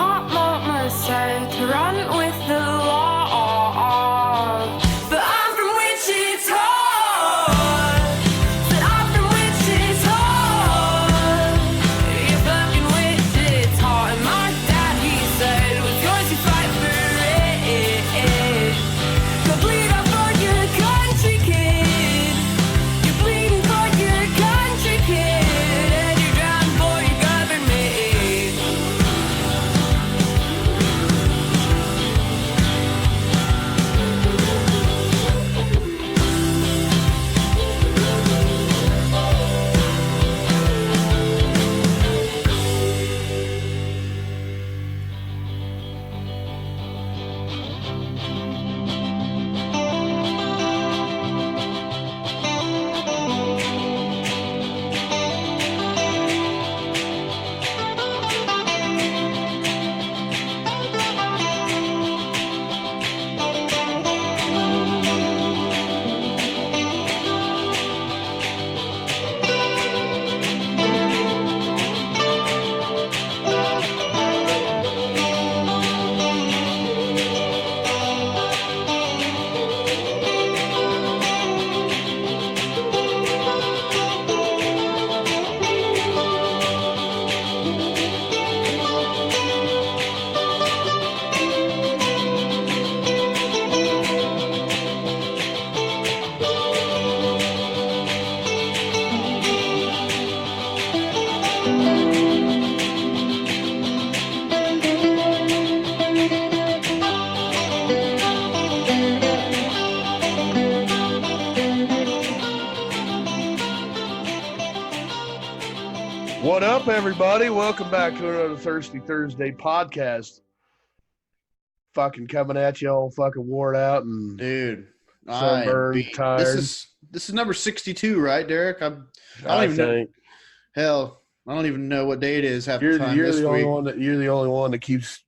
mama said to run with the law. But I'm from Wichita. Said I'm from Wichita. You're fucking Wichita. And my dad, he said, with yours you fight for it. Go bleed out for your country, kid. You're bleeding for your country, kid. And you're drowning for your government. What up, everybody? Welcome back to another Thirsty Thursday podcast. Fucking coming at you all fucking worn out and Dude, sunburned, tired. This is number 62, right, Derek? I don't I even know. think Hell, I don't even know what day it is half the time you're this the only week. one that you're the only one that keeps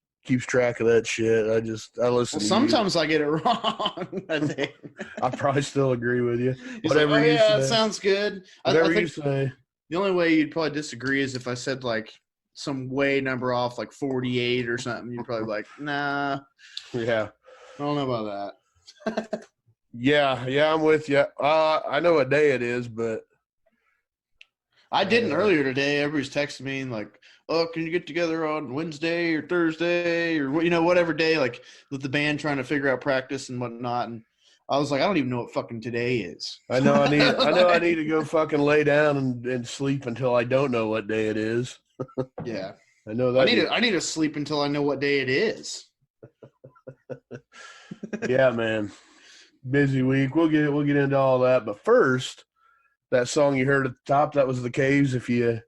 track of that shit. I listen. Well, to sometimes I get it wrong. I think. you. I probably still agree with you. He's Whatever like, oh, you yeah, say. it sounds good. I Whatever you think say. the only way you'd probably disagree is if I said like some way number off, like 48 or something. You'd probably be like, nah, Yeah. I don't know about that. Yeah, I'm with you. I know what day it is, but I didn't earlier today. Everybody's texting me and like, oh, can you get together on Wednesday or Thursday or whatever day, like with the band trying to figure out practice and whatnot. And I was like, I don't even know what fucking today is. I know I need to go fucking lay down and sleep until I don't know what day it is. Yeah. I know that. I need to sleep until I know what day it is. Yeah, man. Busy week. We'll get into all that. But first, that song you heard at the top, that was the Caves. If you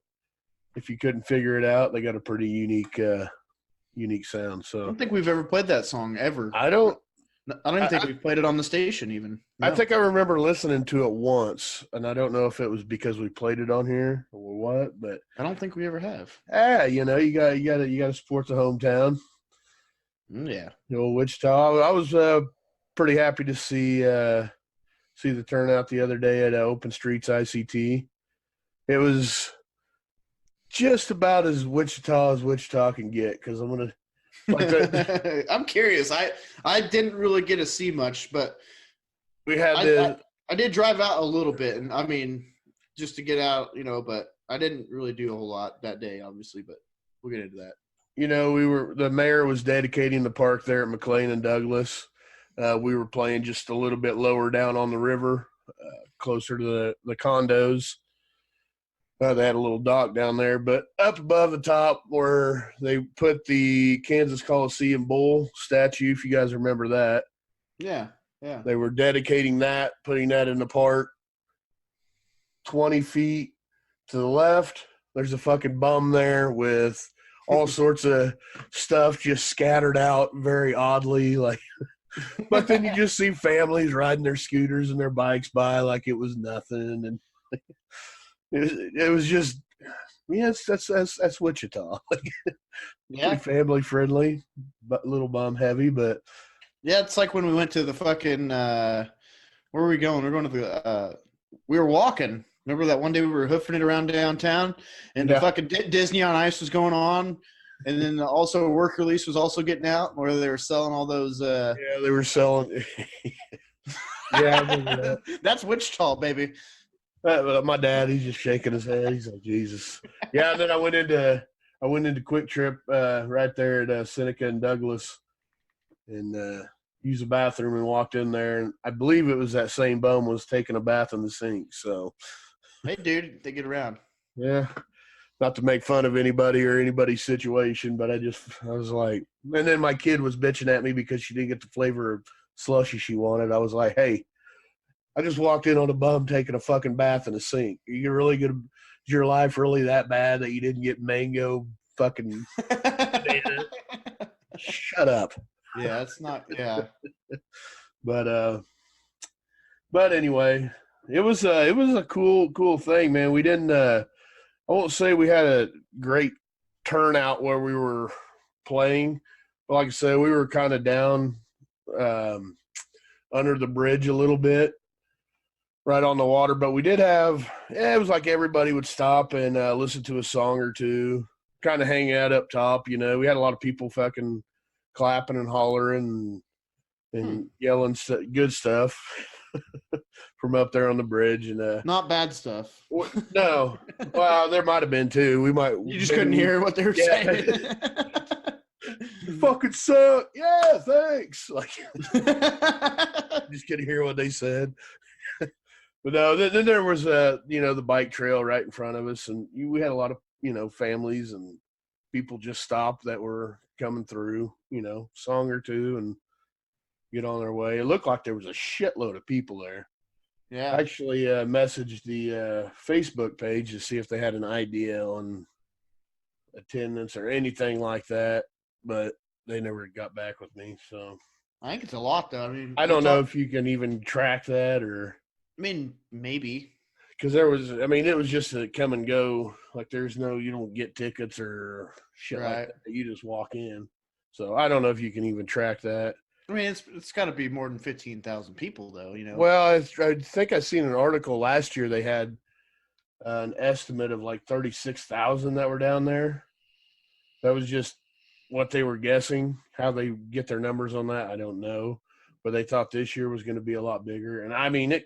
couldn't figure it out, they got a pretty unique sound. I So don't think we've ever played that song ever. I don't even think we've played it on the station even. I No. think I remember listening to it once, and I don't know if it was because we played it on here or what, but I don't think we ever have. you gotta support the hometown. Yeah. Wichita. I was pretty happy to see the turnout the other day at Open Streets ICT. It was just about as Wichita can get, because I'm gonna I'm curious. I didn't really get to see much, but we had I did drive out a little bit, and I mean, just to get out, but I didn't really do a whole lot that day, obviously, but we'll get into that. the mayor was dedicating the park there at McLean and Douglas. We were playing just a little bit lower down on the river, closer to the condos. They had a little dock down there, but up above the top where they put the Kansas Coliseum Bull statue, if you guys remember that. Yeah. They were dedicating that, putting that in the park. 20 feet to the left, there's a fucking bum there with all sorts of stuff just scattered out very oddly, like. But then you just see families riding their scooters and their bikes by like it was nothing, and it was just, that's Wichita. Yeah. Pretty family friendly, but a little bum heavy. But Yeah, it's like when we went to the fucking where were we going? We were going to the we were walking. Remember that one day we were hoofing it around downtown and the fucking Disney on Ice was going on? And then also work release was also getting out where they were selling all those. Yeah, they were selling. Yeah, I remember that. That's Wichita, baby. My dad, he's just shaking his head. He's like, Jesus. Yeah, and then I went into Quick Trip right there at Seneca and Douglas, and used the bathroom and walked in there, and I believe it was that same bum was taking a bath in the sink. So, Hey, dude, they get around. yeah, not to make fun of anybody or anybody's situation, but I was like, and then my kid was bitching at me because she didn't get the flavor of slushy she wanted. I was like, hey, I just walked in on a bum taking a fucking bath in a sink. Are you really gonna? Is your life really that bad that you didn't get mango fucking? Shut up. Yeah, it's not. Yeah, But anyway, it was a cool thing, man. We didn't. I won't say we had a great turnout where we were playing, but like I said, we were kind of down under the bridge a little bit. Right on the water, but we did have, it was like everybody would stop and listen to a song or two, kind of hang out up top, We had a lot of people fucking clapping and hollering and yelling good stuff from up there on the bridge. And not bad stuff. No. Well, there might have been too. You just couldn't hear what they were saying. You fucking suck. Yeah, thanks. Like, just couldn't hear what they said. But no, then there was the bike trail right in front of us, and we had a lot of families and people just stopped that were coming through, song or two, and get on their way. It looked like there was a shitload of people there. Yeah, I actually messaged the Facebook page to see if they had an idea on attendance or anything like that, but they never got back with me. So I think it's a lot, though. I mean, I don't know if you can even track that or. I mean, maybe. Because it was just a come and go. Like, you don't get tickets or shit like that. You just walk in. So I don't know if you can even track that. I mean, it's got to be more than 15,000 people, though, Well, I think I seen an article last year. They had an estimate of like 36,000 that were down there. That was just what they were guessing. How they get their numbers on that, I don't know. But they thought this year was going to be a lot bigger. And I mean,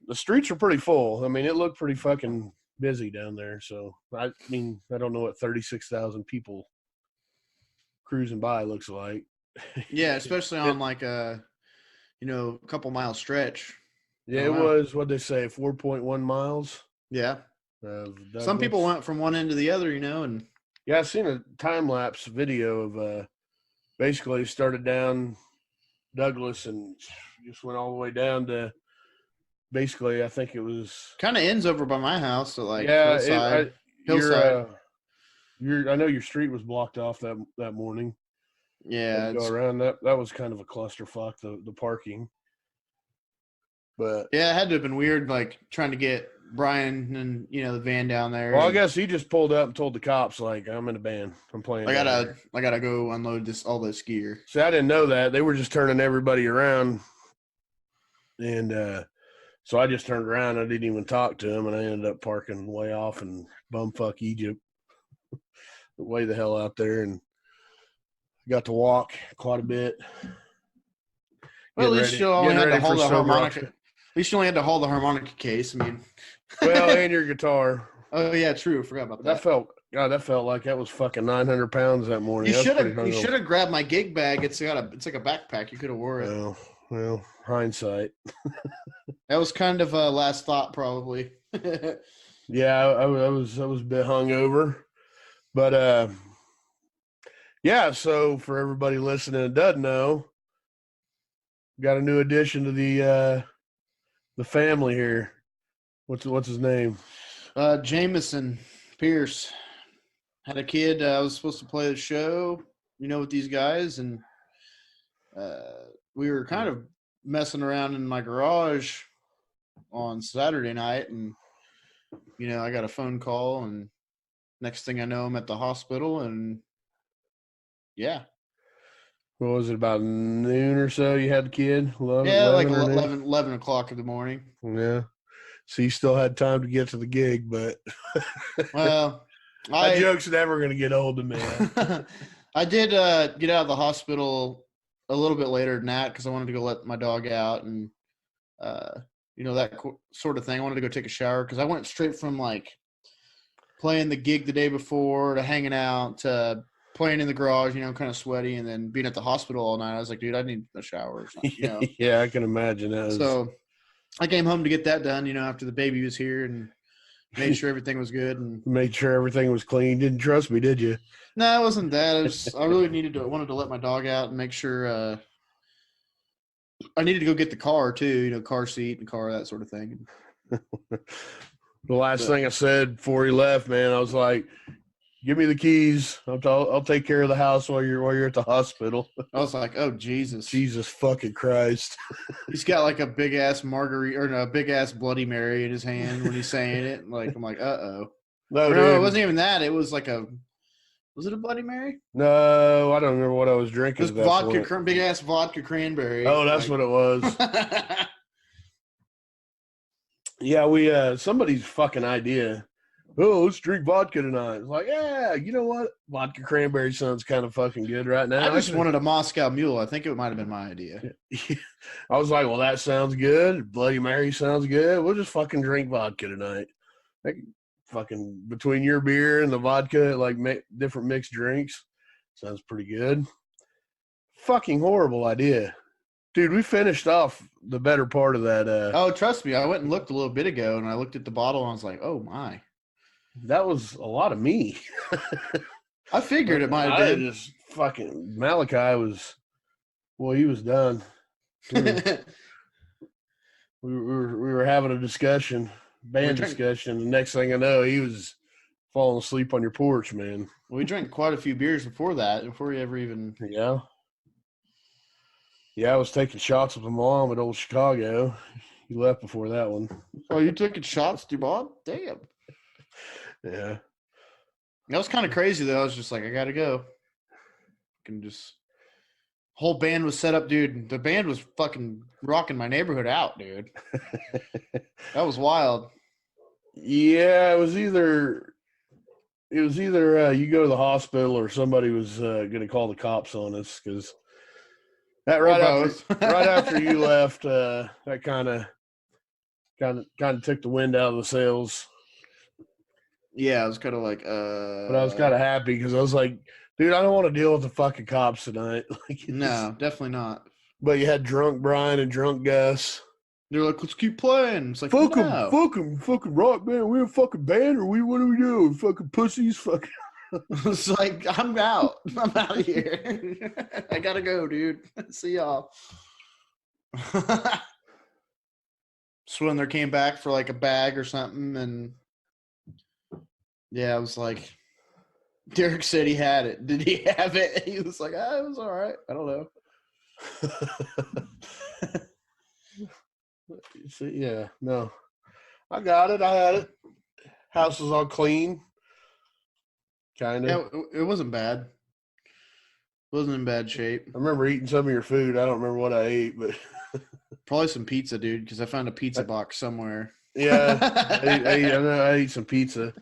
the streets are pretty full. I mean, it looked pretty fucking busy down there. So, I mean, I don't know what 36,000 people cruising by looks like. Yeah, especially on like a couple mile stretch. Yeah, it was, what'd they say, 4.1 miles? Yeah. Some people went from one end to the other, and. Yeah, I've seen a time-lapse video of basically started down Douglas and just went all the way down to basically, I think it was kind of ends over by my house, so like hillside. I know your street was blocked off that morning. Yeah, go around that was kind of a clusterfuck, the parking. But yeah, it had to have been weird, like trying to get Brian and the van down there. Well, I guess he just pulled up and told the cops, like, I'm in a band. I'm playing. I gotta go unload all this gear. See, I didn't know that. They were just turning everybody around, and so I just turned around. I didn't even talk to him, and I ended up parking way off in bumfuck Egypt, way the hell out there, and got to walk quite a bit. Well, at least you only had to hold the harmonica. At least you only had to hold the harmonica case. I mean, well, and your guitar. Oh yeah, true. I forgot about that. That felt like that was fucking 900 pounds that morning. You should have grabbed my gig bag. It's like a backpack. You could have wore it. Well, hindsight. That was kind of a last thought, probably. Yeah, I was a bit hungover, but yeah. So for everybody listening that doesn't know, got a new addition to the family here. What's his name? Jameson Pierce had a kid. I was supposed to play the show, with these guys, and we were kind of messing around in my garage on Saturday night, and I got a phone call, and next thing I know, I'm at the hospital, and yeah. What was it, about noon or so you had the kid? 11, like 11 o'clock in the morning. Yeah. So you still had time to get to the gig, but well, That joke's never gonna get old to me. I did get out of the hospital a little bit later than that because I wanted to go let my dog out and that sort of thing. I wanted to go take a shower because I went straight from like playing the gig the day before to hanging out to playing in the garage, kind of sweaty, and then being at the hospital all night. I was like, dude, I need a shower or something. Yeah, I can imagine that. So I came home to get that done, after the baby was here, and made sure everything was good and made sure everything was clean. Didn't trust me, did you? No, it wasn't that. I really wanted to let my dog out and make sure I needed to go get the car too, car seat and car, that sort of thing. The last thing I said before he left, man, I was like, give me the keys. I'll take care of the house while you're at the hospital. I was like, oh, Jesus. Jesus fucking Christ. He's got like a big ass margarita or a big ass Bloody Mary in his hand when he's saying it. Like, I'm like, uh-oh. No, it wasn't even that. It was like was it a Bloody Mary? No, I don't remember what I was drinking. It was vodka, big ass vodka cranberry. Oh, that's what it was. Yeah, we somebody's fucking idea. Oh, let's drink vodka tonight. It's like, yeah, you know what? Vodka cranberry sounds kind of fucking good right now. I just wanted a Moscow Mule. I think it might have been my idea. I was like, well, that sounds good. Bloody Mary sounds good. We'll just fucking drink vodka tonight. Like, fucking between your beer and the vodka, like different mixed drinks, sounds pretty good. Fucking horrible idea. Dude, we finished off the better part of that. Oh, trust me. I went and looked a little bit ago, and I looked at the bottle, and I was like, oh, my. That was a lot of me. I figured it might have been. Just fucking Malachi was, well, he was done. We were having a discussion, discussion. The next thing I know, he was falling asleep on your porch, man. We drank quite a few beers before that, before we ever even. Yeah. Yeah, I was taking shots with my mom at Old Chicago. You left before that one. Oh, you taking shots with your mom? Damn. Yeah. That was kind of crazy, though. I was just like, I got to go. Whole band was set up, dude. The band was fucking rocking my neighborhood out, dude. That was wild. Yeah, it was either you go to the hospital or somebody was going to call the cops on us because that right after you left, that kind of took the wind out of the sails. Yeah, I was kind of like, But I was kind of happy because I was like, dude, I don't want to deal with the fucking cops tonight. No, definitely not. But you had drunk Brian and drunk Gus. They're like, let's keep playing. It's like, fuck them, fucking rock band. We a fucking band, or what do we do? Fucking pussies, fucking. It's like, I'm out. I'm out of here. I gotta go, dude. See y'all. Swindler came back for like a bag or something, and yeah, I was like, Derek said he had it. Did he have it? He was like, it was all right. I don't know. See, yeah, no. I got it. I had it. House was all clean. Kind of. Yeah, it wasn't bad. It wasn't in bad shape. I remember eating some of your food. I don't remember what I ate, but probably some pizza, dude, because I found a pizza box somewhere. Yeah, I ate some pizza.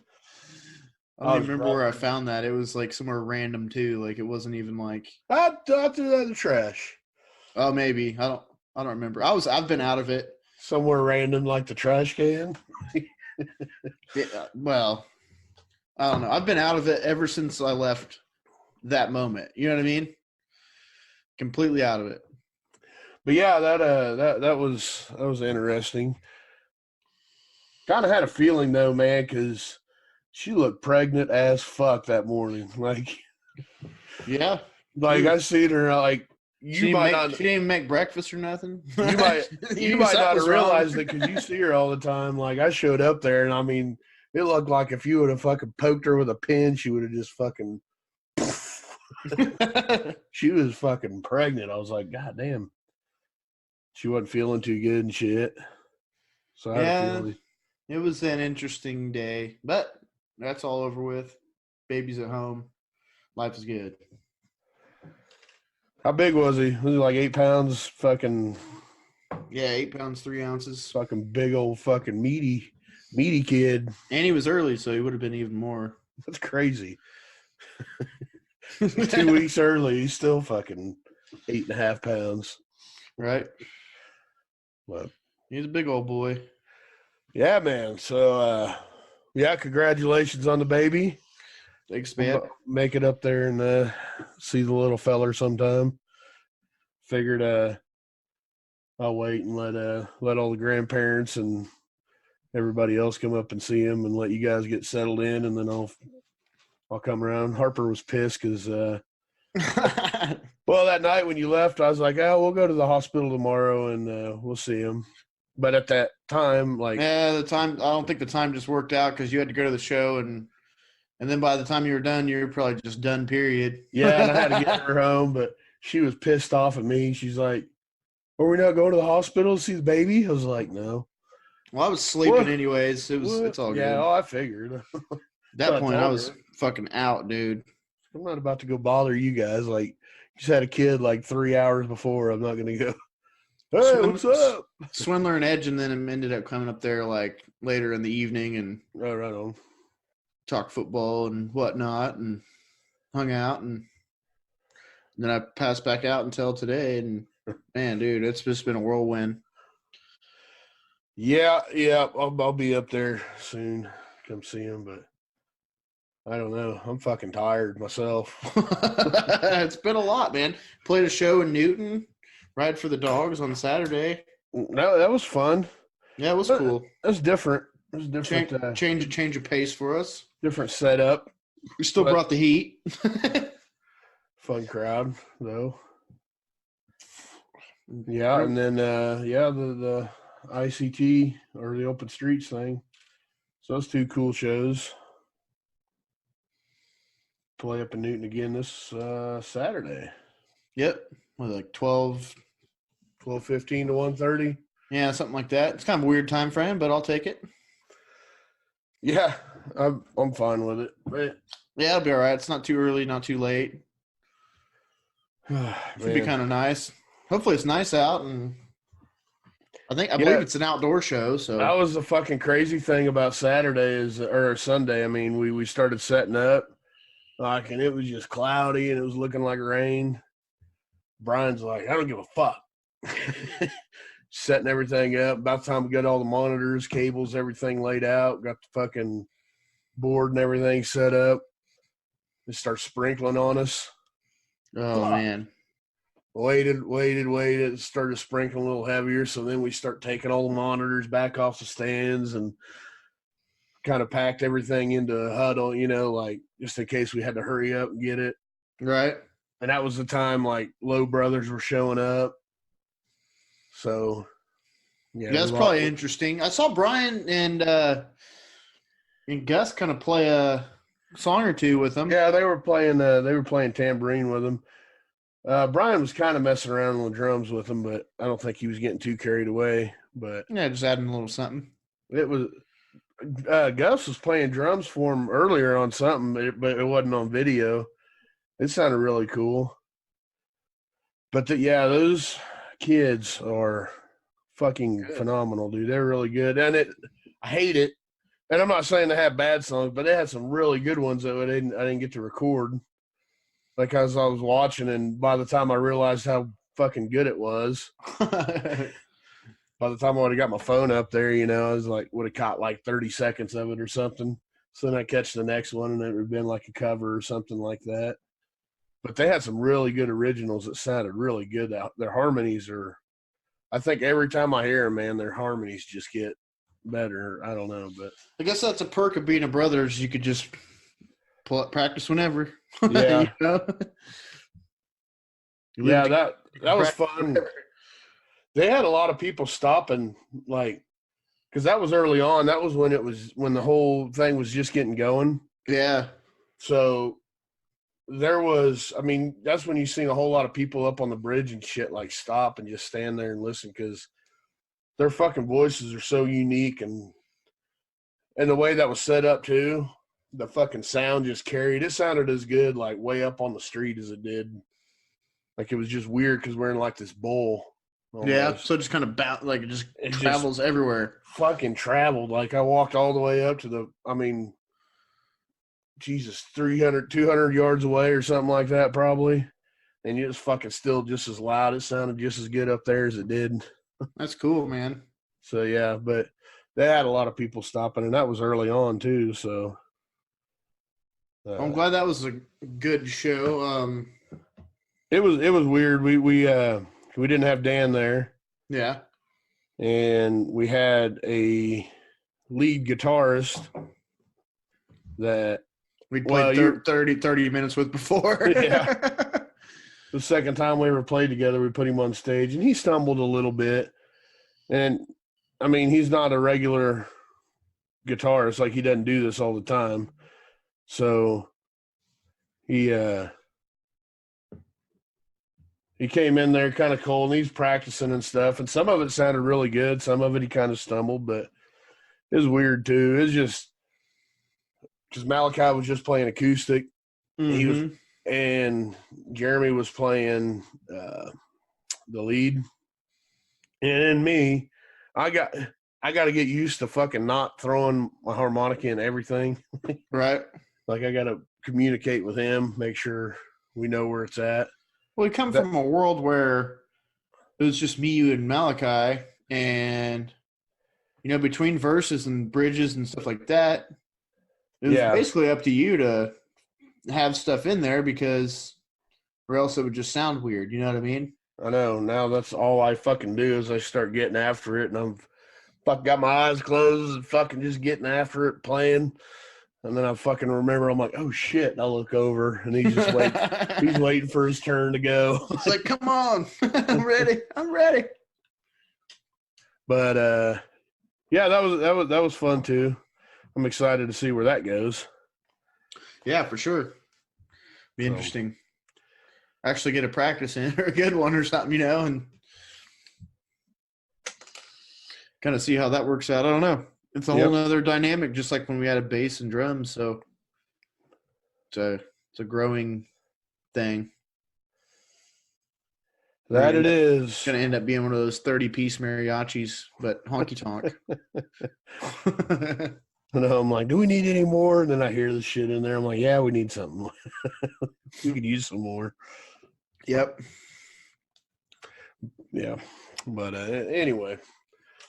I don't even remember where I found that. It was like somewhere random too. Like it wasn't even like I threw that in the trash. Oh, maybe. I don't remember. I've been out of it. Somewhere random like the trash can. Yeah, well, I don't know. I've been out of it ever since I left that moment. You know what I mean? Completely out of it. But yeah, that was interesting. Kind of had a feeling though, man, because she looked pregnant as fuck that morning. Like, yeah, like I seen her. Like she didn't even make breakfast or nothing. You might not have realized it because you see her all the time. Like I showed up there, and I mean, it looked like if you would have fucking poked her with a pin, she would have just fucking. She was fucking pregnant. I was like, God damn. She wasn't feeling too good and shit. So it was an interesting day, but that's all over with. Baby's at home. Life is good. How big was he? Was he like 8 pounds? Fucking. Yeah, 8 pounds, 3 ounces. Fucking big old fucking meaty kid. And he was early, so he would have been even more. That's crazy. 2 weeks early, he's still fucking 8.5 pounds. Right. But He's a big old boy. yeah, man. So yeah, congratulations on the baby. Thanks, man. Make it up there and see the little feller sometime. Figured I'll wait and let all the grandparents and everybody else come up and see him and let you guys get settled in, and then I'll come around. Harper was pissed because well, that night when you left, I was like, oh, we'll go to the hospital tomorrow and we'll see him. But at that time, like, yeah, I don't think the time just worked out because you had to go to the show, and then by the time you were done, you were probably just done, period. yeah, and I had to get her home, but she was pissed off at me. She's like, are we not going to the hospital to see the baby? I was like, no. Well, I was sleeping anyways. It's all good. Yeah, I figured. At that point, I was fucking out, dude. I'm not about to go bother you guys. Like, you just had a kid like 3 hours before. I'm not going to go, hey, what's up? Swindler and Edge, and then ended up coming up there like later in the evening and Right on. talk football and whatnot and hung out. And then I passed back out until today. And man, dude, it's just been a whirlwind. Yeah, I'll be up there soon. Come see him, but I don't know. I'm fucking tired myself. It's been a lot, man. Played a show in Newton, ride for the dogs on Saturday. No, that was fun. Yeah, it was cool. That's different. It was different. Change of pace for us. Different setup. We still brought the heat. Fun crowd though. Yeah, and then the ICT or the Open Streets thing. So those two cool shows. Play up in Newton again this Saturday. Yep, with like 12:15 to 1:30. Yeah, something like that. It's kind of a weird time frame, but I'll take it. Yeah, I'm fine with it. But yeah, it'll be all right. It's not too early, not too late. Should be kind of nice. Hopefully, it's nice out, and I believe it's an outdoor show. So that was the fucking crazy thing about Sunday. I mean, we started setting up, like, and it was just cloudy and it was looking like rain. Brian's like, I don't give a fuck. Setting everything up. About the time we got all the monitors, cables, everything laid out, got the fucking board and everything set up. It starts sprinkling on us. Oh, man. Waited. It started sprinkling a little heavier. So then we start taking all the monitors back off the stands and kind of packed everything into a huddle, like just in case we had to hurry up and get it. Right. And that was the time like Low Brothers were showing up. So, yeah. That's probably interesting. I saw Brian and Gus kind of play a song or two with them. Yeah, they were playing tambourine with them. Brian was kind of messing around on the drums with them, but I don't think he was getting too carried away. But yeah, just adding a little something. It was Gus was playing drums for him earlier on something, but it wasn't on video. It sounded really cool. But those kids are fucking phenomenal, dude. They're really good. And I hate it. And I'm not saying they have bad songs, but they had some really good ones that I didn't get to record. Like as I was watching, and by the time I realized how fucking good it was, by the time I would have got my phone up there, I was like, would have caught like 30 seconds of it or something. So then I catch the next one, and it would have been like a cover or something like that. But they had some really good originals that sounded really good. Their harmonies are, I think every time I hear them, man, their harmonies just get better. I don't know, but I guess that's a perk of being a brothers. You could just practice whenever. Yeah. Yeah, that was fun. They had a lot of people stopping, like, because that was early on. That was when the whole thing was just getting going. Yeah. So that's when you seen a whole lot of people up on the bridge and shit, like, stop and just stand there and listen, because their fucking voices are so unique, and the way that was set up too, the fucking sound just carried. It sounded as good like way up on the street as it did. Like it was just weird because we're in like this bowl. Almost. Yeah, so it just kind of it just travels everywhere. Fucking traveled. Like I walked all the way up to Jesus, 300, 200 yards away or something like that, probably. And it was fucking still just as loud. It sounded just as good up there as it did. That's cool, man. So, yeah, but they had a lot of people stopping, and that was early on, too. So, I'm glad that was a good show. it was weird. We didn't have Dan there. Yeah. And we had a lead guitarist that We played 30 minutes with before. Yeah. The second time we ever played together, we put him on stage, and he stumbled a little bit. And, I mean, he's not a regular guitarist. Like, he doesn't do this all the time. So he came in there kind of cold, and he's practicing and stuff. And some of it sounded really good. Some of it he kind of stumbled, but it was weird, too. It was just because Malachi was just playing acoustic. Mm-hmm. He was, and Jeremy was playing the lead. And then me, I got to get used to fucking not throwing my harmonica in everything. Right. Like, I got to communicate with him, make sure we know where it's at. Well, we come from a world where it was just me, you, and Malachi, and, you know, between verses and bridges and stuff like that, it was basically up to you to have stuff in there because or else it would just sound weird. You know what I mean? I know. Now that's all I fucking do is I start getting after it, and I'm fucking got my eyes closed and fucking just getting after it, playing. And then I fucking remember, I'm like, oh shit. And I look over, and he's just waiting. He's waiting for his turn to go. It's like, come on. I'm ready. I'm ready. But yeah, that was fun too. I'm excited to see where that goes. Yeah, for sure. Be interesting. Actually get a practice in or a good one or something, you know, and kind of see how that works out. I don't know. It's a whole nother dynamic, just like when we had a bass and drums. So it's a growing thing. That it is. It's going to end up being one of those 30-piece mariachis, but honky tonk. I know. I'm like, do we need any more? And then I hear this shit in there. I'm like, yeah, we need something. We could use some more. Yep. Yeah. But anyway,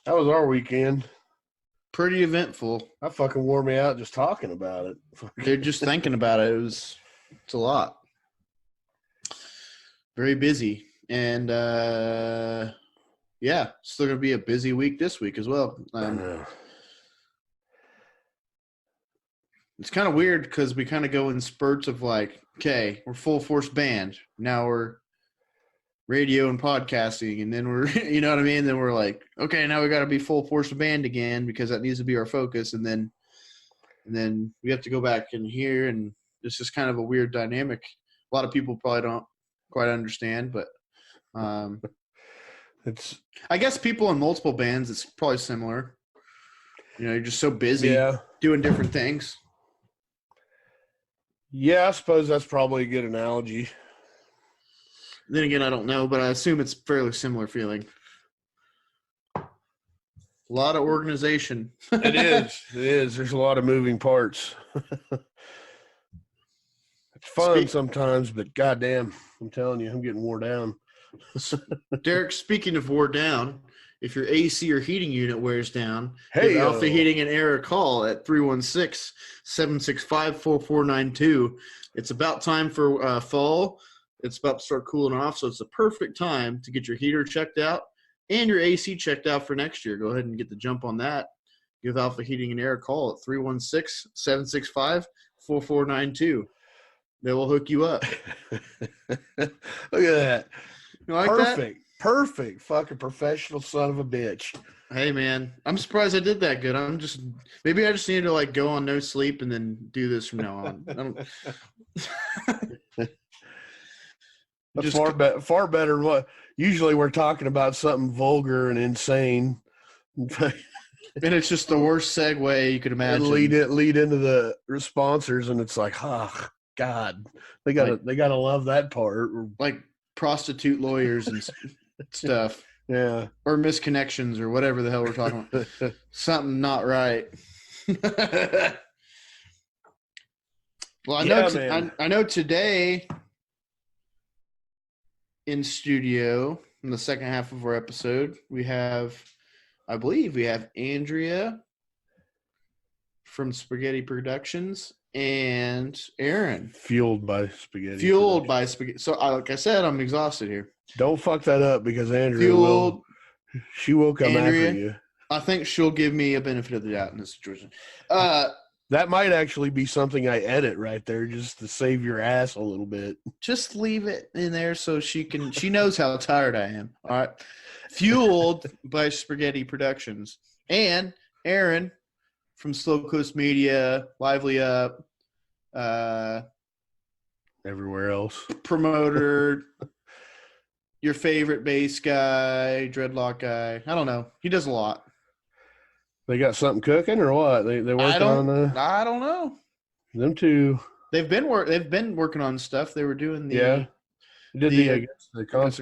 that was our weekend. Pretty eventful. That fucking wore me out just talking about it. Dude, just thinking about it, it's a lot. Very busy. And, yeah, still going to be a busy week this week as well. I know. It's kind of weird because we kind of go in spurts of like, okay, we're full force band. Now we're radio and podcasting. And then we're, you know what I mean? Then we're like, okay, now we got to be full force band again because that needs to be our focus. And then we have to go back in here. And it's just kind of a weird dynamic. A lot of people probably don't quite understand, but I guess people in multiple bands, it's probably similar. You know, you're just so busy doing different things. Yeah, I suppose that's probably a good analogy. Then again, I don't know, but I assume it's fairly similar feeling. A lot of organization. It is. It is. There's a lot of moving parts. It's fun sometimes, but goddamn, I'm telling you, I'm getting wore down. Derek, speaking of wore down, if your AC or heating unit wears down, hey, give Alpha Heating and Air a call at 316-765-4492. It's about time for fall. It's about to start cooling off, so it's the perfect time to get your heater checked out and your AC checked out for next year. Go ahead and get the jump on that. Give Alpha Heating and Air a call at 316-765-4492. They will hook you up. Look at that. You like Perfect. that? Perfect. Fucking professional son of a bitch. Hey, man. I'm surprised I did that good. Maybe I just need to, like, go on no sleep and then do this from now on. That's far better than what usually we're talking about something vulgar and insane. And it's just the worst segue you could imagine. Lead into the sponsors, and it's like, oh God, they gotta love that part. Like prostitute lawyers and stuff. Yeah. Or misconnections or whatever the hell we're talking about. Something not right. Well, man. I know today in studio in the second half of our episode, I believe we have Andrea from Spaghetti Productions and Aaron. Fueled by spaghetti. So, like I said, I'm exhausted here. Don't fuck that up because Andrea will come Andrea, after you. I think she'll give me a benefit of the doubt in this situation. That might actually be something I edit right there just to save your ass a little bit. Just leave it in there so she knows how tired I am. All right. Fueled by Spaghetti Productions. And Aaron from Slow Coast Media, Lively Up, Everywhere else. promoter, your favorite bass guy, dreadlock guy. I don't know. He does a lot. They got something cooking or what? They working on I don't know. them two. They've been working on stuff. They were doing The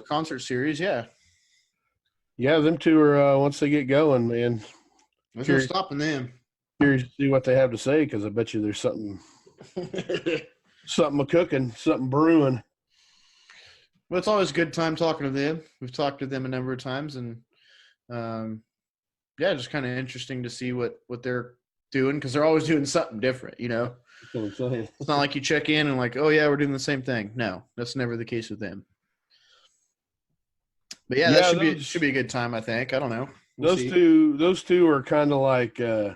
concert series. Yeah, them two are once they get going, man. there's no stopping them. Curious to see what they have to say because I bet you there's something cooking, something brewing. Well, it's always a good time talking to them. We've talked to them a number of times, and just kind of interesting to see what they're doing because they're always doing something different, you know. That's what I'm saying. It's not like you check in and like, oh yeah, we're doing the same thing. No, that's never the case with them. But that should be a good time. I think. I don't know. We'll see. Those two are kind of like you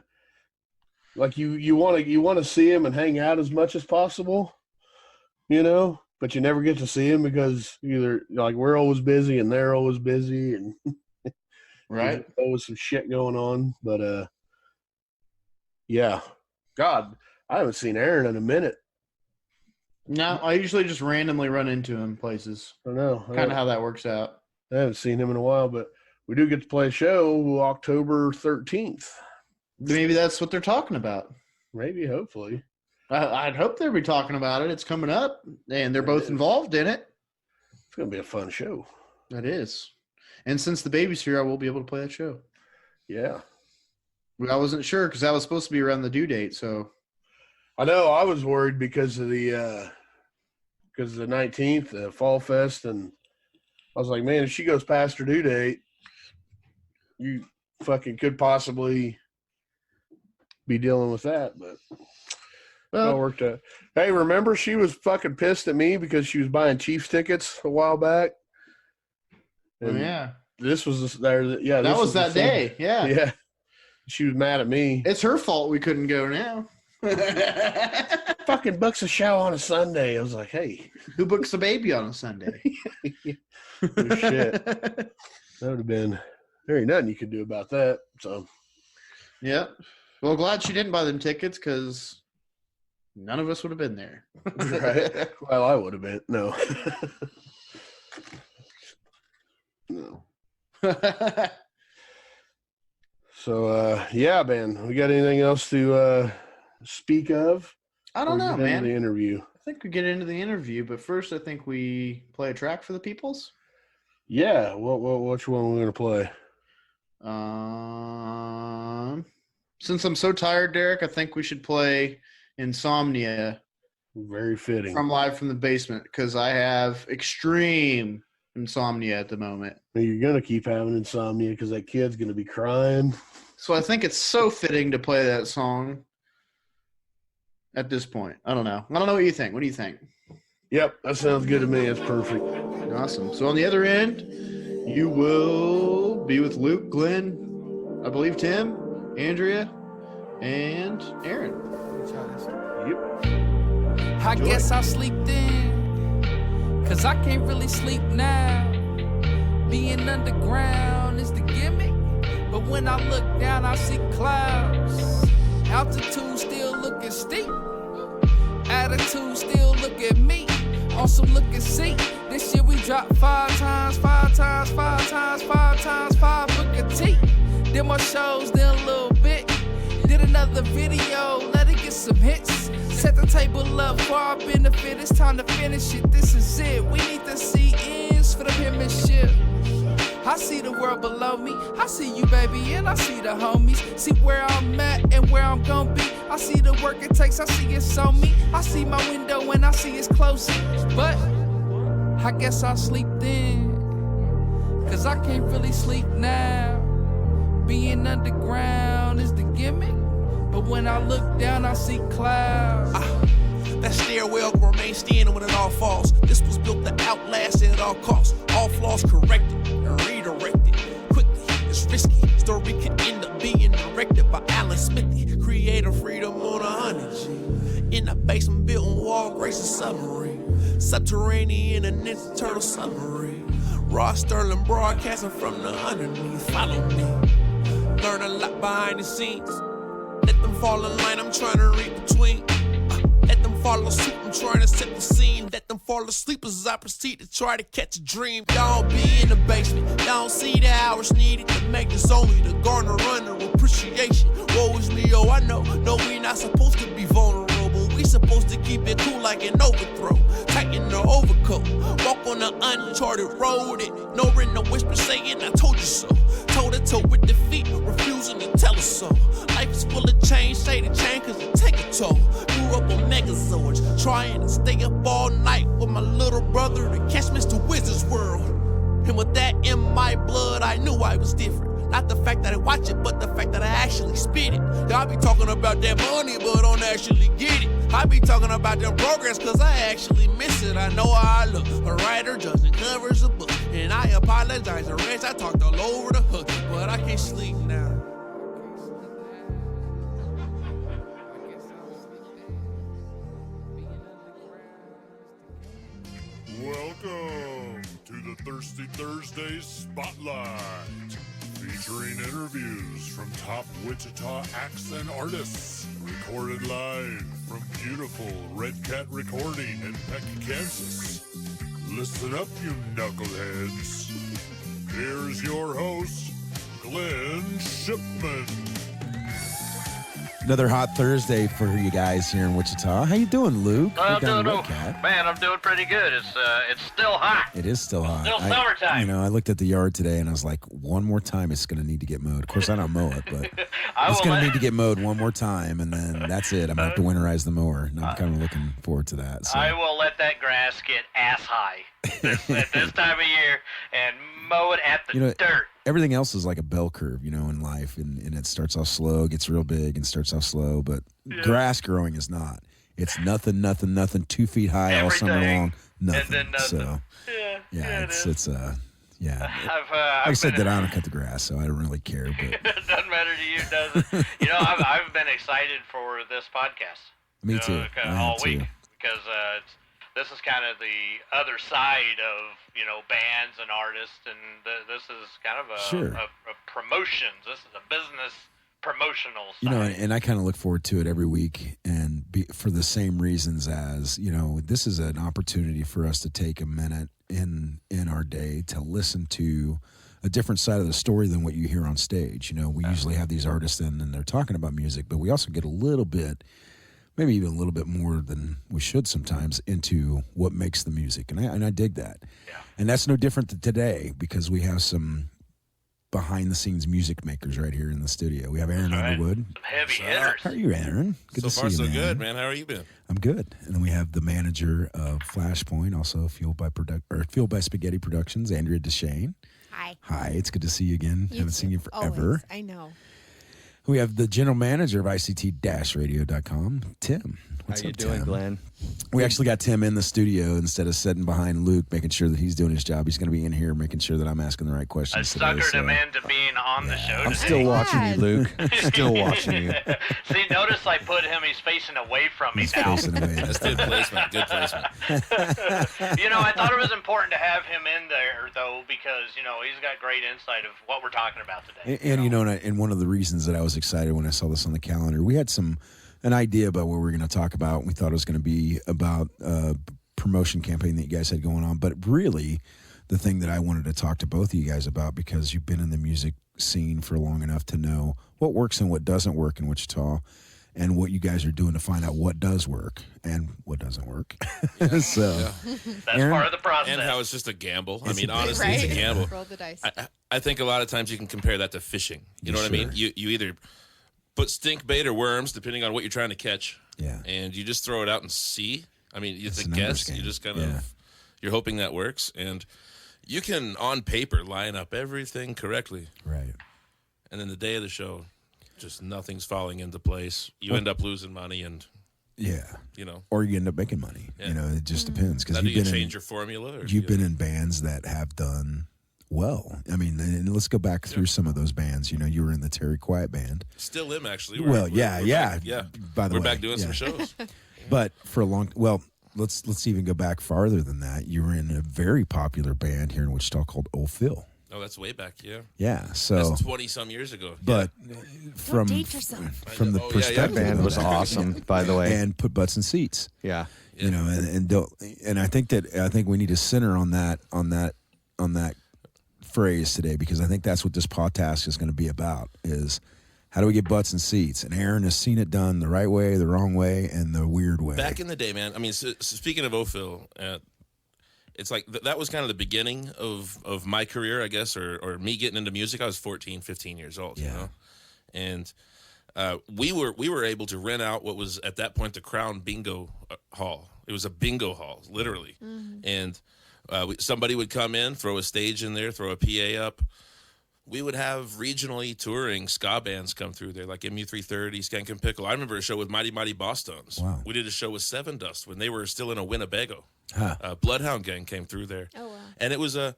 want to see them and hang out as much as possible, you know. But you never get to see them because either like we're always busy and they're always busy and right. There's always some shit going on. But yeah. God, I haven't seen Aaron in a minute. No, I usually just randomly run into him places. I know. Kind of how that works out. I haven't seen him in a while, but we do get to play a show October 13th. Maybe that's what they're talking about. Maybe, hopefully. I'd hope they'll be talking about it. It's coming up, and they're both involved in it. It's going to be a fun show. It is. And since the baby's here, I will be able to play that show. Yeah. I wasn't sure because that was supposed to be around the due date, so. I know. I was worried because of the 19th, the Fall Fest, and I was like, man, if she goes past her due date, you fucking could possibly be dealing with that, but it all worked out. Hey, remember she was fucking pissed at me because she was buying Chiefs tickets a while back? And yeah. This was there. Yeah. That was that day. Yeah. Yeah. She was mad at me. It's her fault we couldn't go now. Fucking books a show on a Sunday. I was like, hey. Who books a baby on a Sunday? Oh, shit. That would have been, there ain't nothing you could do about that. So. Yeah. Well, glad she didn't buy them tickets because none of us would have been there. Right. Well, I would have been. No. No. So, yeah, man. We got anything else to speak of? I don't know, man. The interview. I think we get into the interview, but first I think we play a track for the peoples. Yeah. Which one are we going to play? Since I'm so tired, Derek, I think we should play Insomnia. Very fitting. From Live from the Basement, because I have extreme insomnia at the moment. You're going to keep having insomnia because that kid's going to be crying. So I think it's so fitting to play that song at this point. I don't know. I don't know what you think. What do you think? Yep, that sounds good to me. It's perfect. Awesome. So on the other end, you will be with Luke, Glenn, I believe Tim, Andrea, and Aaron. Yep. I guess I sleeped in, cause I can't really sleep now. Being underground is the gimmick, but when I look down I see clouds. Altitude still looking steep, attitude still look at me. On some look and see, this year we dropped 5 times, 5 times, 5 times, 5 times, 5 book of tea. Did my shows, then a little bit. Did another video, let it get some hits. Set the table up for our benefit. It's time to finish it. This is it. We need to see ends for the penmanship. I I see the world below me. I see you, baby, and I see the homies. See where I'm at and where I'm gonna be. I see the work it takes, I see it's on me. I see my window and I see it's close. But I guess I'll sleep then, 'cause I can't really sleep now. Being underground is the gimmick, but when I look down, I see clouds. That stairwell will remain standing when it all falls. This was built to outlast at all costs. All flaws corrected and redirected quickly. It's risky. Story could end up being directed by Alan Smithy. Creative freedom on 100G. In the basement, built on wall, grace and submarine. Subterranean and internal submarine. Ross Sterling broadcasting from the underneath. Follow me. Learn a lot behind the scenes. Let them fall in line, I'm trying to read between. Let them fall asleep, I'm trying to set the scene. Let them fall asleep as I proceed to try to catch a dream. Y'all be in the basement, y'all see the hours needed to make this only to garner under appreciation. Woe is me, oh I know, no we not supposed to be vulnerable. We supposed to keep it cool like an overthrow. Tighten the overcoat, walk on the uncharted road. Ignoring the whisper saying I told you so. Toe to toe with defeat, refusing to tell us so. Life is full of change, say the chain cause it take a toll. Grew up on Megazords, trying to stay up all night with my little brother to catch Mr. Wizard's World. And with that in my blood, I knew I was different. Not the fact that I watch it, but the fact that I actually spit it. Y'all be talking about that money, but don't actually get it. I be talking about them progress, cause I actually miss it. I know how I look, a writer judging covers a book. And I apologize, the rest I talked all over the hook. But I can't sleep now. Welcome to the Thirsty Thursday Spotlight, featuring interviews from top Wichita acts and artists, recorded live from beautiful Red Cat Recording in Peck, Kansas. Listen up, you knuckleheads. Here's your host, Glenn Shipman. Another hot Thursday for you guys here in Wichita. How you doing, Luke? I'm doing pretty good. It's still hot. It is still hot. Still summertime. I looked at the yard today and I was like, one more time it's going to need to get mowed. Of course, I don't mow it, but it's going to need to get mowed one more time, and then that's it. I'm going to have to winterize the mower, and I'm kind of looking forward to that. So. I will let that grass get ass high at this time of year and mow it at the dirt. Everything else is like a bell curve, in life, and it starts off slow, gets real big, and starts off slow. But grass growing is not. It's nothing, 2 feet high all summer long, nothing. And then nothing. So, it's like I said, that I don't cut the grass, so I don't really care. But it doesn't matter to you, does it? I've been excited for this podcast. Me too. All week because this is kind of the other side of bands and artists, and this is kind of a promotions. This is a business promotional side. And I kind of look forward to it every week, and for the same reasons as this is an opportunity for us to take a minute in our day to listen to a different side of the story than what you hear on stage. We usually have these artists in and they're talking about music, but we also get a little bit, maybe even a little bit more than we should sometimes, into what makes the music. And I dig that. Yeah. And that's no different than today, because we have some behind-the-scenes music makers right here in the studio. We have Aaron Underwood. Some heavy hitters. How are you, Aaron? Good to see you, man. So far, so good, man. How are you been? I'm good. And then we have the manager of Flashpoint, also Fueled by Spaghetti Productions, Andrea Deshane. Hi. It's good to see you again. Haven't seen you forever. Always. I know. We have the general manager of ICT-radio.com, Tim. What's How you up, doing, Tim? Glenn? We actually got Tim in the studio instead of sitting behind Luke, making sure that he's doing his job. He's going to be in here making sure that I'm asking the right questions. I suckered him into being on the show today. I'm still watching you, Luke. Still watching you. See, notice I put him, he's facing away from me now. That's good placement. Good placement. I thought it was important to have him in there, though, because, he's got great insight of what we're talking about today. And one of the reasons that I was excited when I saw this on the calendar, we had an idea about what we were going to talk about. We thought it was going to be about a promotion campaign that you guys had going on. But really, the thing that I wanted to talk to both of you guys about, because you've been in the music scene for long enough to know what works and what doesn't work in Wichita, and what you guys are doing to find out what does work and what doesn't work. So That's Aaron? part of the process. And how it's just a gamble. I It's mean, a- honestly, Right? it's a gamble. Roll the dice. I think a lot of times you can compare that to fishing. You know what I mean? Sure. You either put stink bait or worms, depending on what you're trying to catch. Yeah. And you just throw it out and see. I mean, it's It's a a numbers guess. You game. just kind Yeah. of, you're hoping that works. And you can, on paper, line up everything correctly. Right. And then the day of the show, just nothing's falling into place. You end up losing money and, Yeah. you know. Or you end up making money. Yeah. You know, it just depends. Because Now, do you you've been change in, your formula? Or you've been in bands that have done well. I mean, and let's go back through some of those bands. You know, you were in the Terry Quiet Band. Still am, actually. Well, yeah. Back, yeah. By the We're way, back doing yeah. some shows. But for a long, well, let's even go back farther than that. You were in a very popular band here in Wichita called Old Phil. Oh, that's way back, yeah. Yeah. So, That's 20-some years ago. but from date yourself. from the Oh, yeah, yeah. perspective Band of was that, awesome, by the way. and put butts in seats. Yeah. You know, and I think we need to center on that phrase today, because I think that's what this podcast is going to be about, is how do we get butts in seats? And Aaron has seen it done the right way, the wrong way, and the weird way. Back in the day, man. I mean, so speaking of Ophil, it's like that was kind of the beginning of my career, I guess, or me getting into music. I was 14, 15 years old, you know? And we were able to rent out what was at that point the Crown Bingo Hall. It was a bingo hall, literally. And somebody would come in, throw a stage in there, throw a PA up. We would have regionally touring ska bands come through there, like MU330, Skank and Pickle. I remember a show with Mighty Mighty Boss Stones. Wow. We did a show with Seven Dust when they were still in a Winnebago. Huh. Bloodhound Gang came through there. Oh, wow. And it was a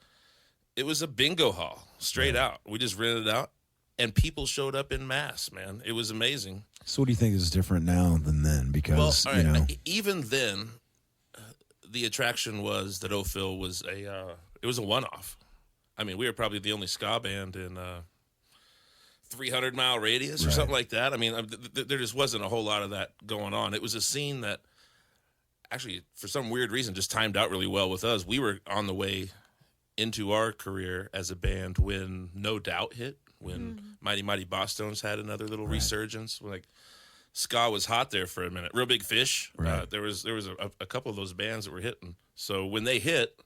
bingo hall, straight out. We just rented it out, and people showed up in mass, man. It was amazing. So what do you think is different now than then? Because, Well, all right, you know, even then, the attraction was that Ophil was it was a one-off. I mean, we were probably the only ska band in 300-mile radius or something like that. I mean, there just wasn't a whole lot of that going on. It was a scene that actually, for some weird reason, just timed out really well with us. We were on the way into our career as a band when No Doubt hit, when Mighty Mighty Boss Stones had another little resurgence. Like, ska was hot there for a minute. Real Big Fish. Right. There was a couple of those bands that were hitting. So when they hit,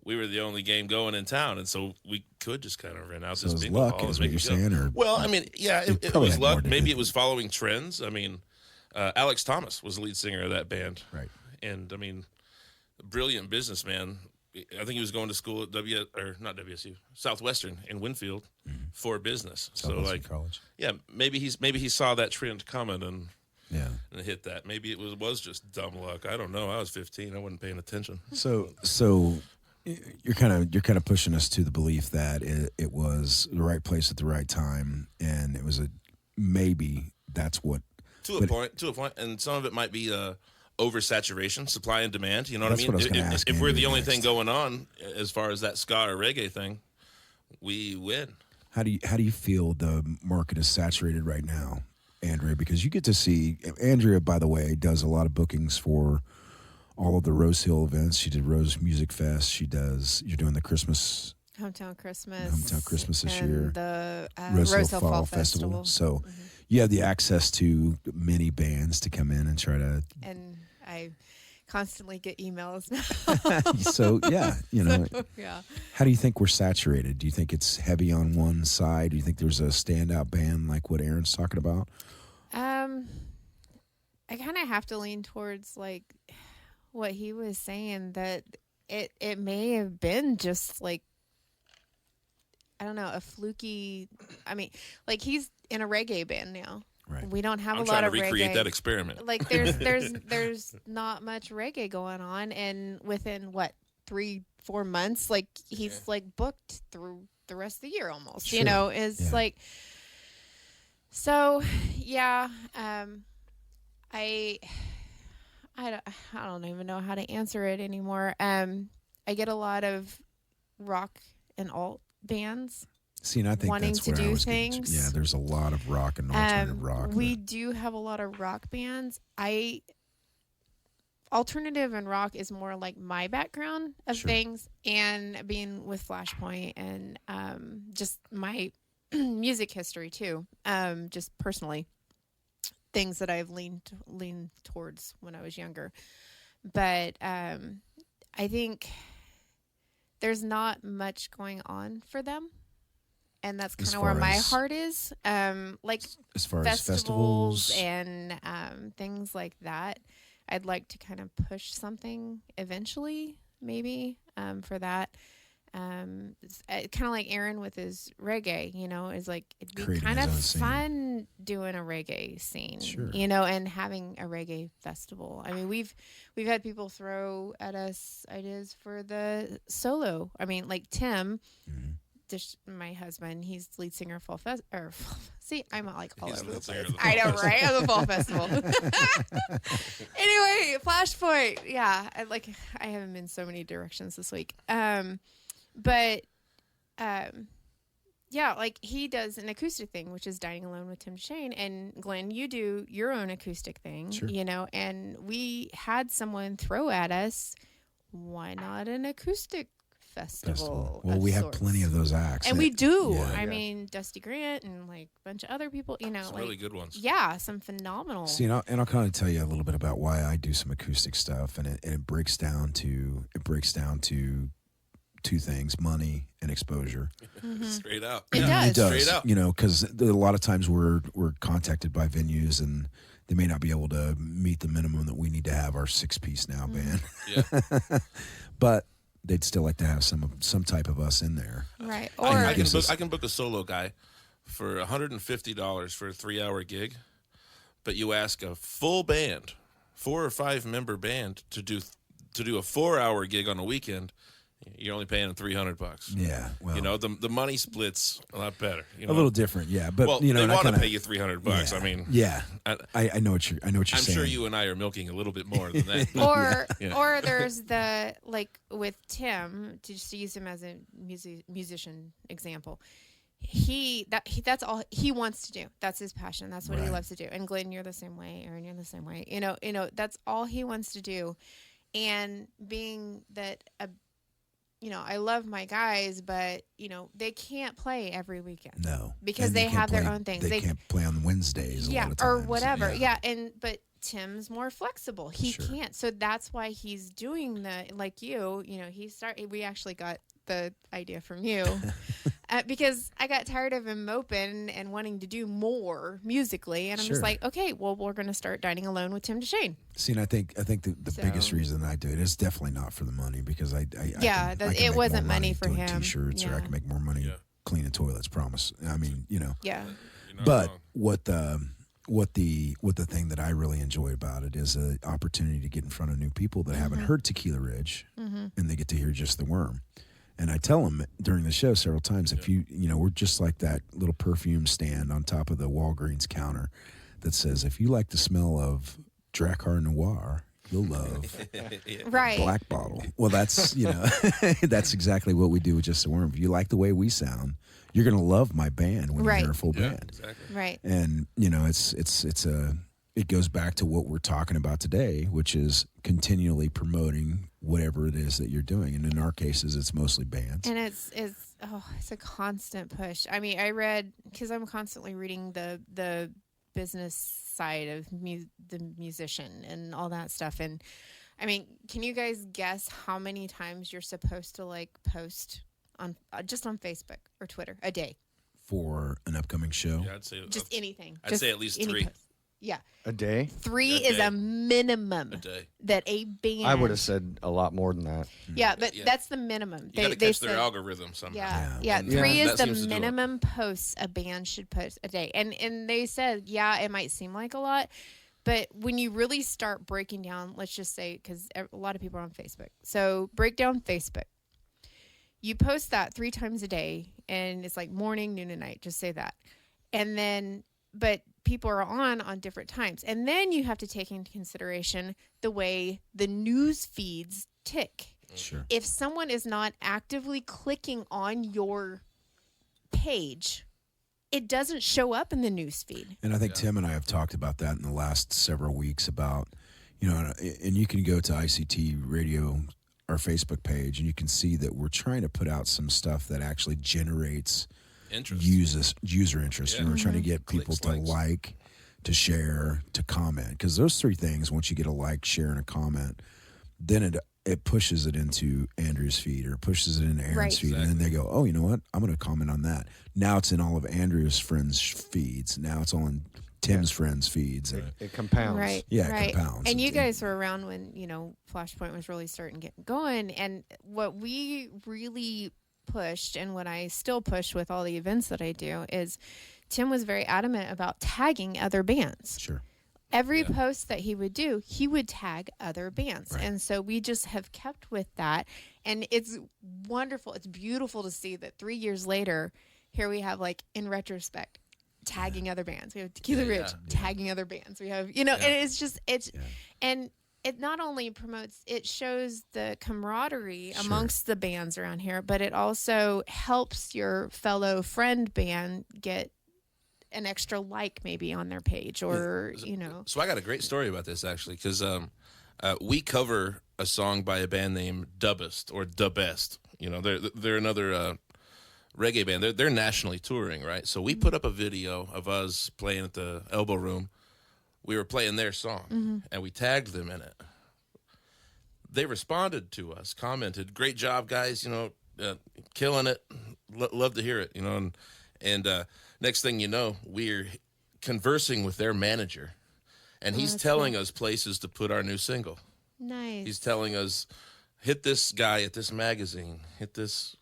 we were the only game going in town, and so we could just kind of rent out so this it's bingo luck, hall is and what make you're it go. saying? Or Well, I mean, yeah, it probably was had more luck. to Maybe do. it was following trends. I mean, Alex Thomas was the lead singer of that band. Right. And, I mean, brilliant businessman. I think he was going to school at Southwestern in Winfield for business. Southwestern so, like, College. yeah, maybe he saw that trend coming and Yeah. hit that. Maybe it was just dumb luck. I don't know. I was 15. I wasn't paying attention. So you're kind of pushing us to the belief that it was the right place at the right time, and it was maybe that's what. To a point, and some of it might be oversaturation, supply and demand. You know what I That's mean? what I was gonna ask If we're the Andrea only next. thing going on as far as that ska or reggae thing, we win. How do you feel the market is saturated right now, Andrea? Because you get to see Andrea, by the way, does a lot of bookings for all of the Rose Hill events. She did Rose Music Fest. You're doing the Christmas Hometown Christmas this and year. the Rose Hill Hill Fall Festival. So you have the access to many bands to come in and try to. And I constantly get emails now. So yeah, you know. So, yeah. How do you think we're saturated? Do you think it's heavy on one side? Do you think there's a standout band like what Aaron's talking about? I kind of have to lean towards like what he was saying, that it may have been just like, I don't know, a fluky. I mean, like, he's in a reggae band now. Right. We don't have I'm a trying lot to of recreate reggae. that experiment. Like there's not much reggae going on, and within 3-4 months, like he's like booked through the rest of the year almost. Sure. You know, is like. So yeah, I don't even know how to answer it anymore. I get a lot of rock and alt bands. See, and I think wanting that's to where I do was getting to. things. Yeah, there's a lot of rock and alternative rock. We do have a lot of rock bands. Alternative and rock is more like my background of Sure. things, and being with Flashpoint and just my music history too, just personally. things that I've leaned towards when I was younger. But I think there's not much going on for them. And that's kind of where my heart is. Like as far festivals as festivals and things like that. I'd like to kind of push something eventually, maybe, for that. Kind of like Aaron with his reggae, is like, it'd be Creating kind of his own fun doing a reggae scene, Sure. And having a reggae festival. I mean, we've had people throw at us ideas for the solo. I mean, like Tim, my husband, he's the lead singer of Fall Festival. See, I'm like all He's over the the singer place. of the Fall I know, Festival. right? Of the Fall Festival. Anyway, Flashpoint. Yeah, I haven't been so many directions this week. But yeah, like he does an acoustic thing, which is Dining Alone with Tim Shane. And Glenn, you do your own acoustic thing, Sure. And we had someone throw at us, why not an acoustic festival? Well, of we have sorts? plenty of those acts. And we do. Yeah. I mean, Dusty Grant and like a bunch of other people, Some like really good ones. yeah, some phenomenal. See, and I'll kind of tell you a little bit about why I do some acoustic stuff, and it breaks down to two things: money and exposure. Straight out. It It does, Straight up. because a lot of times we're contacted by venues and they may not be able to meet the minimum that we need to have our 6-piece now band, Yeah. but they'd still like to have some type of us in there. Right. I Or can book a solo guy for $150 for a 3-hour gig, but you ask a full band, 4 or 5 member band to do a 4-hour gig on a weekend. You're only paying them $300. Yeah, well, the money splits a lot better. a little different, yeah. But well, they they and want to kinda, pay you $300. I mean, yeah, I, I know what you're I'm saying. sure you and I are milking a little bit more than that. Yeah. or there's the like with Tim, to just use him as a musician example. That's all he wants to do. That's his passion. That's what he loves to do. And Glenn, you're the same way. Aaron, you're the same way. That's all he wants to do. And being that I love my guys, but they can't play every weekend. No, because and they can't have their play- own things. They can't play on Wednesdays. A yeah, lot of or times. whatever. Yeah, but Tim's more flexible. He Sure. can't. So that's why he's doing like you. We actually got the idea from you because I got tired of him moping and wanting to do more musically, and I'm Sure. just like, okay, well, we're going to start Dining Alone with Tim DeShane. See, and I think the biggest So- reason I do it is definitely not for the money, because I Yeah, can it make wasn't more money for doing him. T-shirts, or I Yeah. can make more money Yeah. cleaning toilets. Promise. I mean, Yeah. You're not But wrong. what the thing that I really enjoy about it is an opportunity to get in front of new people that haven't heard Tequila Ridge, and they get to hear Just the Worm. And I tell them during the show several times, if we're just like that little perfume stand on top of the Walgreens counter that says, if you like the smell of Drakkar Noir, you'll love Right. Black Bottle. Well, that's that's exactly what we do with Just the Worm. If you like the way we sound, you're gonna love my band when you Right. hear a full Yeah, band. exactly. Right. And it goes back to what we're talking about today, which is continually promoting whatever it is that you're doing. And in our cases, it's mostly bands. And it's a constant push. I mean, I read, because I'm constantly reading the business side of the musician and all that stuff. And I mean, can you guys guess how many times you're supposed to post on just on Facebook or Twitter a day? For an upcoming show. Yeah, I'd say Just anything. I'd Just say at least any 3 post. Yeah. A day? 3 A is day. a minimum a day. that a band. I would have said a lot more than that. Yeah, but Yeah. that's the minimum. You got to They catch their said- algorithm somehow. Yeah. And 3 that is the seems to do it. minimum posts a band should post a day. And they said, yeah, it might seem like a lot, but when you really start breaking down, let's just say, because a lot of people are on Facebook. So break down Facebook. You post that 3 times a day, and it's like morning, noon, and night. Just say that. And then, but people are on different times. And then you have to take into consideration the way the news feeds tick. Sure. If someone is not actively clicking on your page, it doesn't show up in the news feed. And I think Tim and I have talked about that in the last several weeks about, and you can go to ICT Radio, our Facebook page, and you can see that we're trying to put out some stuff that actually generates Interest. user interest. Yeah. And we're trying to get people Clicks, to likes. like to share, to comment. Because those three things, once you get a like, share, and a comment, then it pushes it into Andrea's feed or pushes it into Aaron's feed. And then they go, oh, you know what? I'm going to comment on that. Now it's in all of Andrea's friends' feeds. Now it's on Tim's friends' feeds. It compounds. Right. Yeah, right. it compounds. And you guys were around when, Flashpoint was really starting getting going. And what we really pushed and what I still push with all the events that I do is Tim was very adamant about tagging other bands. Sure. Every post that he would do, he would tag other bands. Right. And so we just have kept with that. And it's wonderful. It's beautiful to see that 3 years later, here we have, like, in retrospect, tagging other bands. We have Tequila Ridge tagging other bands. We have, and it's just, and it not only promotes, it shows the camaraderie amongst the bands around here, but it also helps your fellow friend band get an extra like maybe on their page or, So I got a great story about this actually, because we cover a song by a band named Dubbest or Dubbest. They're another reggae band. They're nationally touring, right? So we put up a video of us playing at the Elbow Room. We were playing their song, and we tagged them in it. They responded to us, commented, "Great job, guys! Killing it. Love to hear it." And next thing you know, we're conversing with their manager, and he's telling us places to put our new single. Nice. He's telling us, hit this guy at this magazine, hit this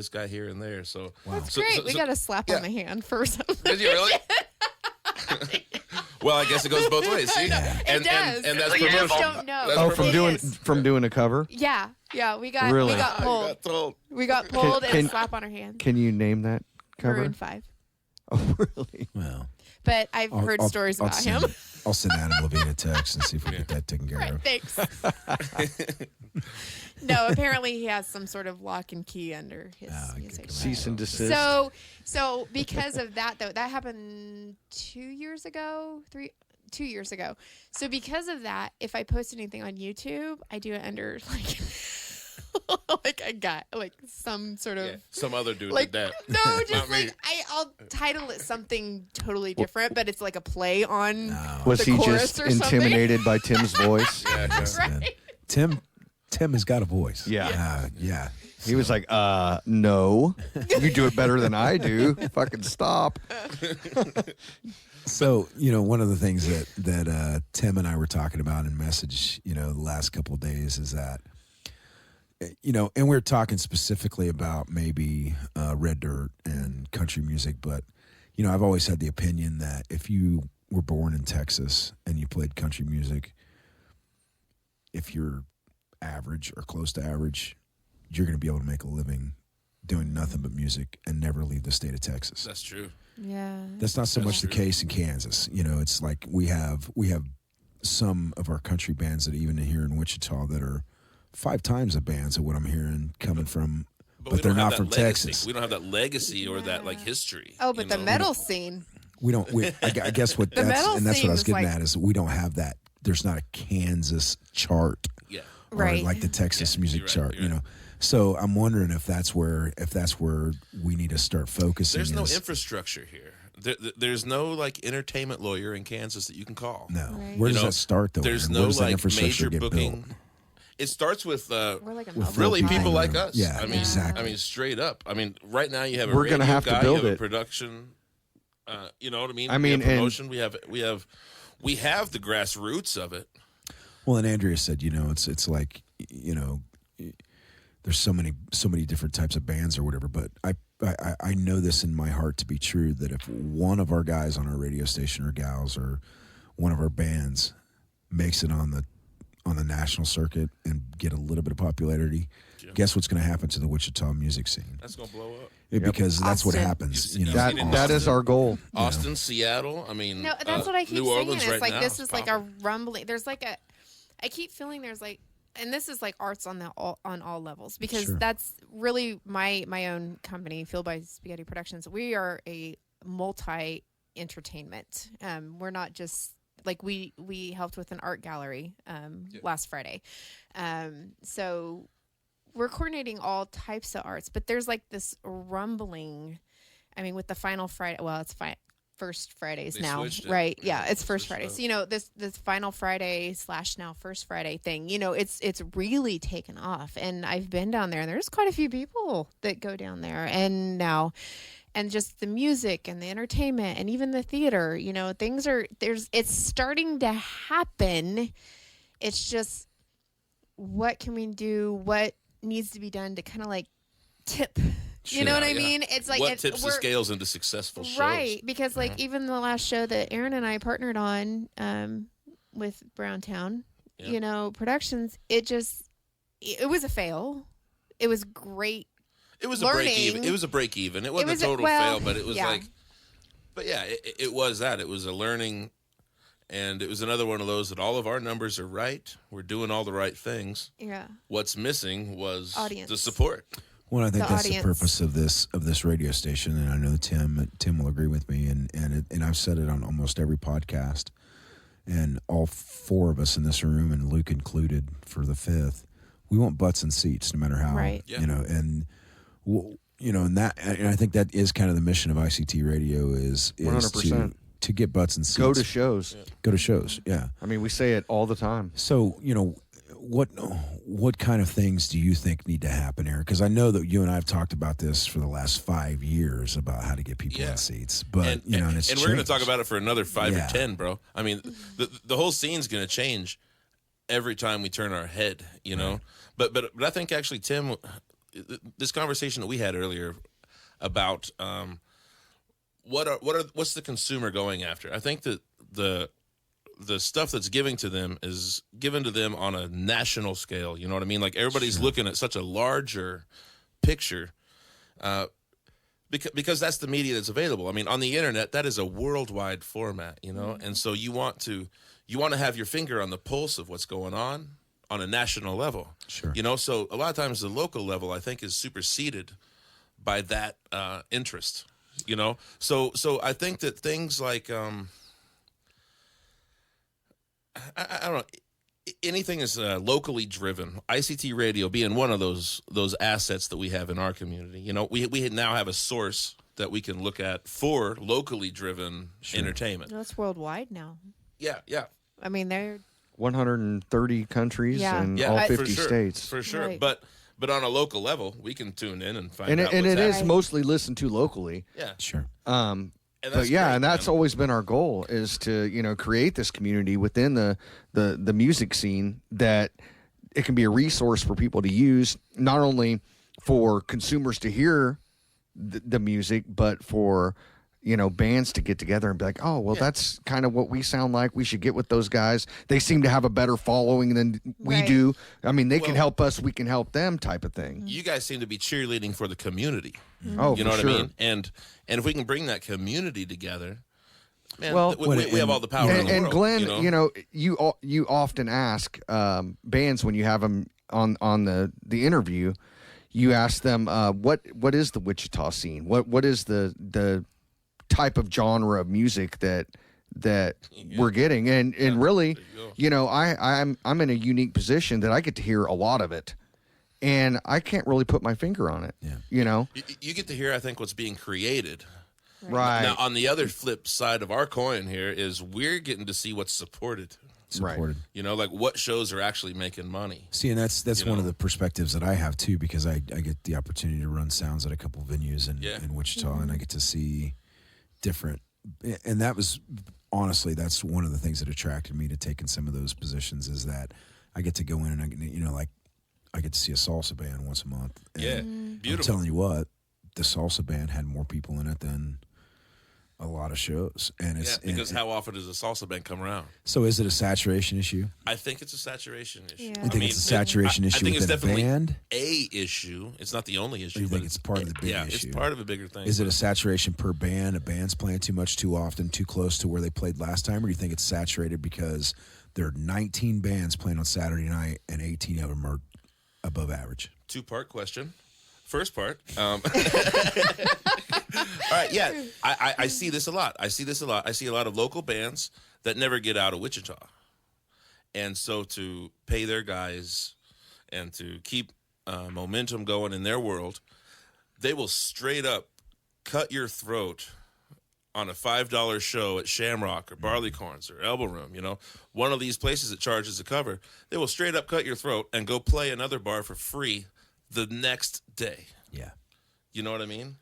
guy here and there. So that's great. We got a slap on the hand for something. Did you really? Well, I guess it goes both ways. See, it does. And that's you promotion. just don't know. That's from doing a cover. Yeah, we got Really? we got pulled. We got pulled and a slap on our hand. Can you name that cover? Maroon 5. Oh, really? Well, but I've heard stories about him. I'll send Adam Levine a text and see if we get that taken care of. Thanks. No, apparently he has some sort of lock and key under his music. Cease and desist. So because of that, though, that happened 2 years ago. 2 years ago. So because of that, if I post anything on YouTube, I do it under like I got like some sort of some other dude like did that. no, just like I'll title it something totally different, but it's like a play on. Was the he chorus just or something. intimidated by Tim's voice? Right. Tim has got a voice. Yeah. Yeah. He was like, no, you do it better than I do. Fucking stop. So, one of the things that Tim and I were talking about in message, the last couple of days is that, and we're talking specifically about maybe Red Dirt and country music, but, I've always had the opinion that if you were born in Texas and you played country music, if you're average or close to average, you're going to be able to make a living doing nothing but music and never leave the state of Texas. That's true. Yeah. That's not so much the case in Kansas. It's like we have some of our country bands that even here in Wichita that are 5 times the bands of what I'm hearing coming from, but they're not from Texas. We don't have that legacy or that history. Oh, but the metal scene. We don't. I guess what The metal that's what I was scene getting is at is we don't have that. There's not a Kansas chart, or right? like the Texas music chart, So I'm wondering if that's where we need to start focusing. There's no infrastructure here. There's no entertainment lawyer in Kansas that you can call. No. Right. Where does that start though? There's where no does that infrastructure major get booking. Built? It starts with like really people like us. Yeah, exactly. I mean, straight up. I mean, right now you have a We're radio gonna have guy, to build you have it. a production. You know what I mean? I mean, we have promotion. We have the grassroots of it. Well, and Andrea said, it's like, there's so many different types of bands or whatever, but I know this in my heart to be true that if one of our guys on our radio station or gals or one of our bands makes it on the national circuit and get a little bit of popularity, guess what's going to happen to the Wichita music scene? That's going to blow up. Because that's what Austin. happens. That is our goal. Austin, Seattle. I mean, No, that's what I keep New saying. Orleans It's right like now this is is like a rumbling. There's like a. I keep feeling there's like, and this is like arts on all levels because that's really my own company, Fueled by Spaghetti Productions. We are a multi entertainment. We're not just like we helped with an art gallery last Friday, so we're coordinating all types of arts. But there's like this rumbling. I mean, with the final Friday, well, it's fine. First Fridays They now, switched it. right? Yeah, Yeah, it's they First switched it Friday. up. So, you know, this final Friday / now First Friday thing, you know, it's really taken off. And I've been down there, and there's quite a few people that go down there. And just the music and the entertainment and even the theater, you know, it's starting to happen. It's just, what can we do? What needs to be done to kind of like tip? You know what I mean? It's like what tips the we're- scales into successful shows? right? Because like even the last show that Aaron and I partnered on with Browntown, you know, Productions, it was a fail. It was great. It was learning. a break even. It was a break even. It wasn't a total fail, but it was like, but yeah, it was that. It was a learning, and it was another one of those that all of our numbers are right. We're doing all the right things. Yeah. What's missing was Audience. the support. Well, I think The that's audience. the purpose of this radio station, and I know Tim will agree with me, and I've said it on almost every podcast, and all four of us in this room, and Luke included for the fifth, we want butts and seats, no matter how, Right. you know, and you know, and I think that is kind of the mission of ICT Radio is 100%. to get butts and seats, Go to shows. go to shows, yeah. I mean, we say it all the time. So, you know, what kind of things do you think need to happen here? Because I know that you and I have talked about this for the last 5 years about how to get people in seats, but and you know, and it's we're going to changed. talk about it for another 5 Yeah. or 10, bro. I mean, the whole scene's going to change every time we turn our head, you know. But I think actually, Tim, this conversation that we had earlier about what's the consumer going after? I think that the stuff that's given to them is given to them on a national scale. You know what I mean? Like everybody's looking at such a larger picture, because that's the media that's available. I mean, on the internet, that is a worldwide format, you know. And so you want to have your finger on the pulse of what's going on a national level. Sure. You know, so a lot of times the local level, I think, is superseded by that interest. You know, so I think that things like I don't know. Anything is locally driven. ICT Radio being one of those assets that we have in our community. You know, we now have a source that we can look at for locally driven entertainment. No, it's worldwide now. Yeah. I mean, they're 130 countries Yeah. and Yeah, all for 50 sure, states. for sure. Right. But on a local level, we can tune in and find And out. it what's is happening. mostly listened to locally. Yeah. Sure. And But that's yeah, great, and that's man. always been our goal is to, you know, create this community within the music scene that it can be a resource for people to use, not only for consumers to hear the music, but for, you know, bands to get together and be like, oh, well, that's kind of what we sound like. We should get with those guys. They seem to have a better following than we Right. do. I mean, they can Well- help us. We can help them type of thing. You guys seem to be cheerleading for the community. Oh, You know for what sure. I mean? And if we can bring that community together, man, Well, we have all the power in the And world. Glenn, you know? you often ask bands when you have them on the interview, you ask them what is the Wichita scene? What is the type of genre of music that we're getting? And really, you know, I'm in a unique position that I get to hear a lot of it, and I can't really put my finger on it. Yeah. You know, You get to hear, I think, what's being created. right? Now, on the other flip side of our coin here is we're getting to see what's supported. Supported. You know, like what shows are actually making money. See, and that's You one of know? the perspectives that I have too, because I get the opportunity to run sounds at a couple venues in Wichita, and I get to see different. And that was honestly, that's one of the things that attracted me to taking some of those positions is that I get to go in and I get to see a salsa band once a month. And Yeah, I'm beautiful. telling you what, the salsa band had more people in it than a lot of shows, and Yeah, it's because how often does a salsa band come around? So is it a saturation issue? I think it's a saturation issue. Yeah. You I think it's a saturation I issue think it's within a definitely band? a issue. It's not the only issue. Or you think but it's part of the big yeah, issue? it's part of a bigger thing. Is it a saturation per band? A band's playing too much, too often, too close to where they played last time? Or do you think it's saturated because there are 19 bands playing on Saturday night and 18 of them are above average? Two-part question. First part. All right, yeah, I see this a lot. I see a lot of local bands that never get out of Wichita. And so to pay their guys and to keep momentum going in their world, they will straight up cut your throat on a $5 show at Shamrock or Barleycorns or Elbow Room, one of these places that charges a cover, they will straight up cut your throat and go play another bar for free the next day. Yeah. You know what I mean?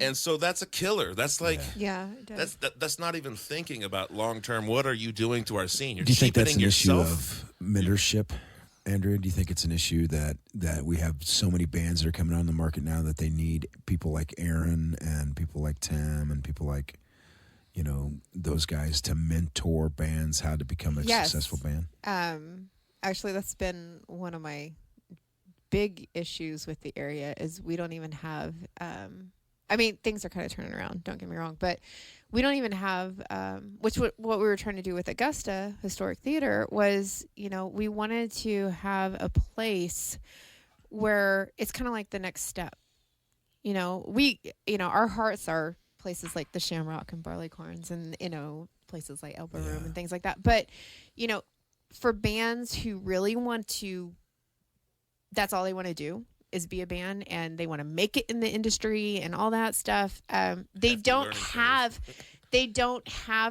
And so that's a killer. That's like, it does. that's not even thinking about long term. What are you doing to our scene? You're Do you think that's an yourself. issue of mentorship, Andrea? Do you think it's an issue that we have so many bands that are coming on the market now that they need people like Aaron and people like Tim and people like, those guys to mentor bands how to become a successful band? Actually, that's been one of my big issues with the area is we don't even have things are kind of turning around, don't get me wrong, but we don't even have what we were trying to do with Augusta Historic Theater was, we wanted to have a place where it's kind of like the next step. Our hearts are places like the Shamrock and Barleycorns and places like Elbow Room and things like that, but for bands who really want to, that's all they want to do is be a band and they want to make it in the industry and all that stuff. They don't have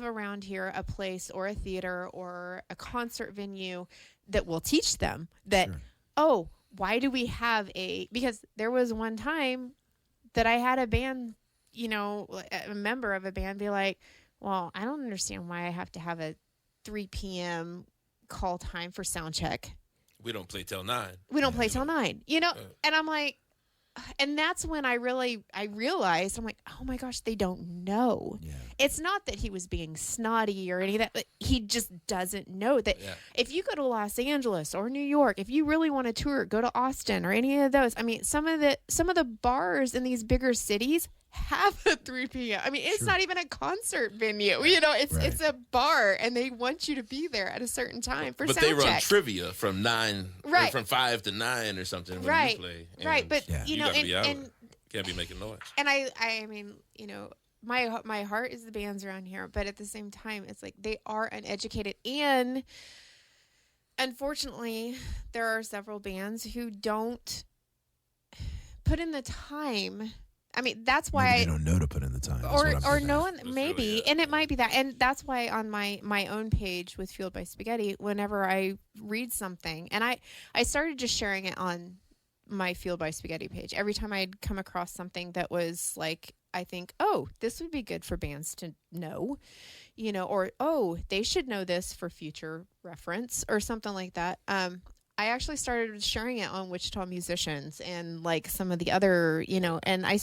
around here a place or a theater or a concert venue that will teach them that, why do we have because there was one time that I had a band, a member of a band be like, well, I don't understand why I have to have a 3 p.m. call time for sound check. We don't play till 9. We don't play till 9, and I'm like, and that's when I realized, I'm like, oh my gosh, they don't know. Yeah. It's not that he was being snotty or any of that, but he just doesn't know that if you go to Los Angeles or New York, if you really want to tour, go to Austin or any of those. I mean, some of the bars in these bigger cities have a 3 p.m. I mean, it's not even a concert venue. It's a bar, and they want you to be there at a certain time for sound check. But they run trivia from 9, or from 5 to 9 or something when you play. Right, but you gotta be out. Can't be making noise. And I mean, my heart is the bands around here, but at the same time, it's like they are uneducated, and unfortunately, there are several bands who don't put in the time. I mean, that's why maybe they don't know to put in the time. Or no one, maybe, really and it might be that. And that's why on my own page with Fueled by Spaghetti, whenever I read something, and I started just sharing it on my Fueled by Spaghetti page. Every time I'd come across something that was like, I think, oh, this would be good for bands to know, or, oh, they should know this for future reference or something like that. I actually started sharing it on Wichita Musicians and like some of the other, and I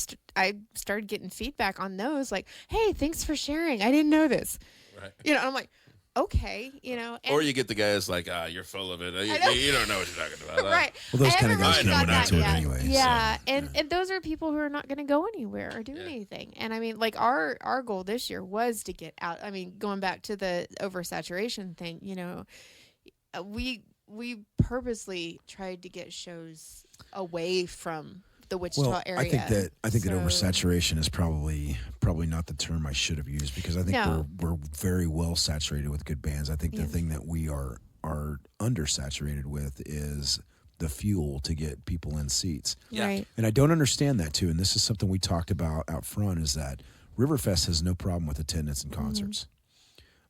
started getting feedback on those like, hey, thanks for sharing. I didn't know this. Right. I'm like, okay, And, or you get the guys like, you're full of it. You don't know what you're talking about. Right. Well, those kind of guys can't went into it anyway. Yeah. So, and those are people who are not going to go anywhere or do anything. And I mean, like our goal this year was to get out. I mean, going back to the oversaturation thing, we purposely tried to get shows away from the Wichita area. I think that oversaturation is probably not the term I should have used, because I think we're very well saturated with good bands. I think the thing that we are undersaturated with is the fuel to get people in seats. Yeah. Right. And I don't understand that too. And this is something we talked about out front, is that Riverfest has no problem with attendance and concerts.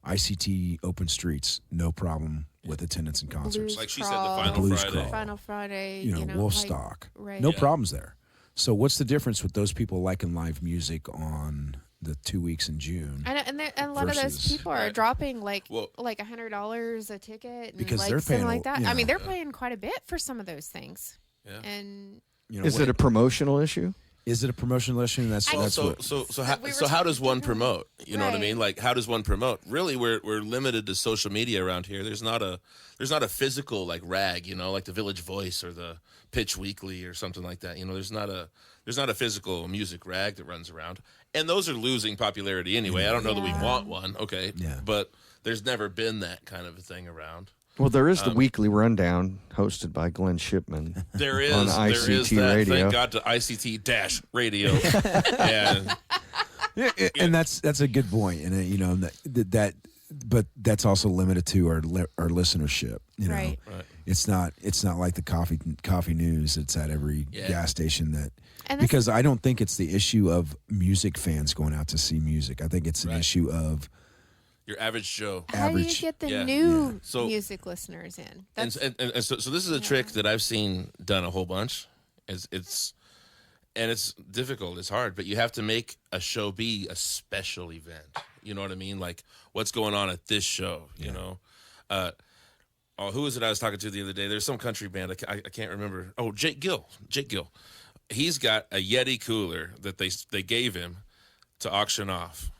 ICT Open Streets, no problem with attendance and concerts. Blues like she Crawl, said, the Blues Friday. Crawl. Final Friday. Wolfstock. Right. No problems there. So what's the difference with those people liking live music on the 2 weeks in June? I know, and a lot of those people are dropping like $100 a ticket, and because like they're something paying, like that. I mean, they're paying quite a bit for some of those things. Yeah. And is it a promotional issue? Is it a promotional issue? And so how does one promote? You know what I mean? Like, how does one promote? Really, we're limited to social media around here. There's not a physical like rag, like the Village Voice or the Pitch Weekly or something like that. There's not a physical music rag that runs around, and those are losing popularity anyway. I don't know that we want one, but there's never been that kind of a thing around. Well, there is the weekly rundown hosted by Glenn Shipman. There is. On ICT there is that. Radio. Thank God to ICT-radio. And that's a good point. And that but that's also limited to our listenership. Right. It's not like the coffee news that's at every gas station because I don't think it's the issue of music fans going out to see music. I think it's an issue of your average Joe. How do you get the new music listeners in? And so this is a trick that I've seen done a whole bunch. It's difficult. It's hard, but you have to make a show be a special event. You know what I mean? Like what's going on at this show, you know? Who was it I was talking to the other day? There's some country band. I can't remember. Oh, Jake Gill. He's got a Yeti cooler that they gave him to auction off.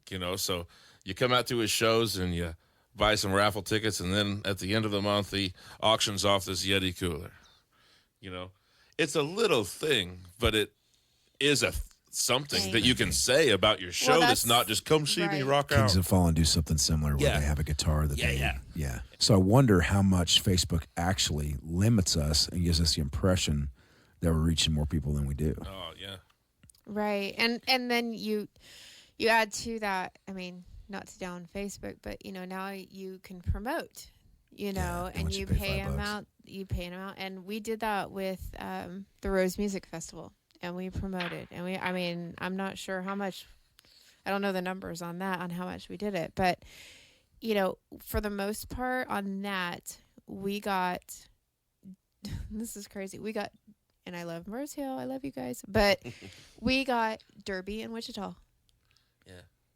You know, so you come out to his shows and you buy some raffle tickets, and then at the end of the month, he auctions off this Yeti cooler. You know, it's a little thing, but it is something that you can say about your show that's not just come see me rock out. Kings of Fallen do something similar where they have a guitar that So I wonder how much Facebook actually limits us and gives us the impression that we're reaching more people than we do. Oh, yeah. Right. And then you add to that, I mean, not to down Facebook, but, you know, now you can promote, you know, and you pay them out. You pay them out. And we did that with the Rose Music Festival. And we promoted, and I'm not sure how much, I don't know the numbers on that, on how much we did it, but, you know, for the most part on that, we got, this is crazy, and I love Rose Hill, I love you guys, but we got Derby and Wichita. Yeah.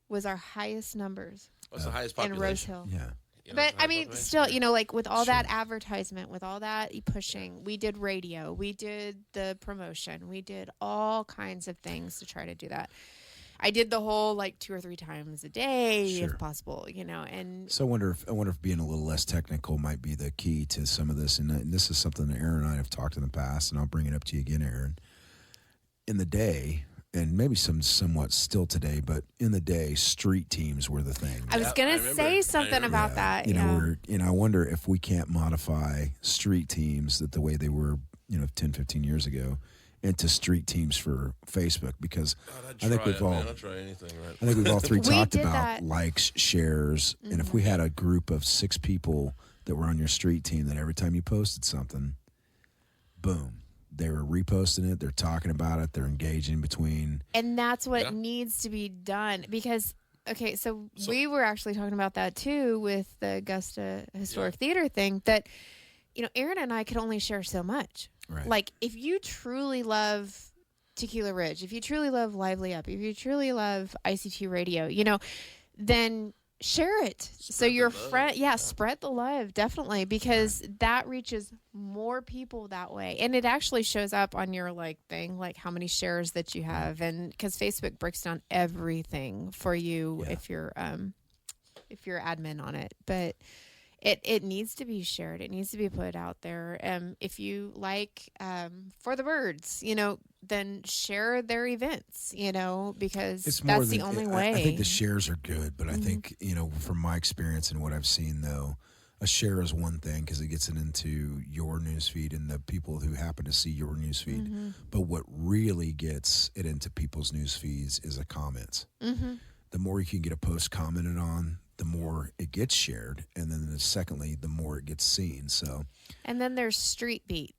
Was our highest numbers. What's the highest population? In Rose Hill. Yeah. You know, But I mean, still, you know, like with all that advertisement, with all that pushing, we did radio, we did the promotion, we did all kinds of things to try to do that. I did the whole like 2 or 3 times a day, if possible, you know. And so I wonder if being a little less technical might be the key to some of this. And this is something that Aaron and I have talked in the past, and I'll bring it up to you again, Aaron. In the day, and maybe somewhat still today, but in the day, street teams were the thing. I was going to say something about that. You know, I wonder if we can't modify street teams that the way they were, you know, 10, 15 years ago into street teams for Facebook, because I think we've all three talked about likes, shares, and if we had a group of 6 people that were on your street team, that every time you posted something, boom, they were reposting it, they're talking about it, they're engaging between. And that's what needs to be done, because, okay, so we were actually talking about that too with the Augusta Historic Theater thing, that, you know, Aaron and I could only share so much. Right. Like, if you truly love Tequila Ridge, if you truly love Lively Up, if you truly love ICT Radio, you know, then share it. So your friend, spread the love, definitely, because that reaches more people that way. And it actually shows up on your like thing, like how many shares that you have. And because Facebook breaks down everything for you if you're admin on it. But it needs to be shared. It needs to be put out there. If you like For the Birds, you know, then share their events, you know, because that's the only way. I think the shares are good, but I think, you know, from my experience and what I've seen, though, a share is one thing because it gets it into your newsfeed and the people who happen to see your newsfeed. But what really gets it into people's newsfeeds is the comments. The more you can get a post commented on, the more it gets shared, and then secondly, the more it gets seen. So, and then there's Street Beat.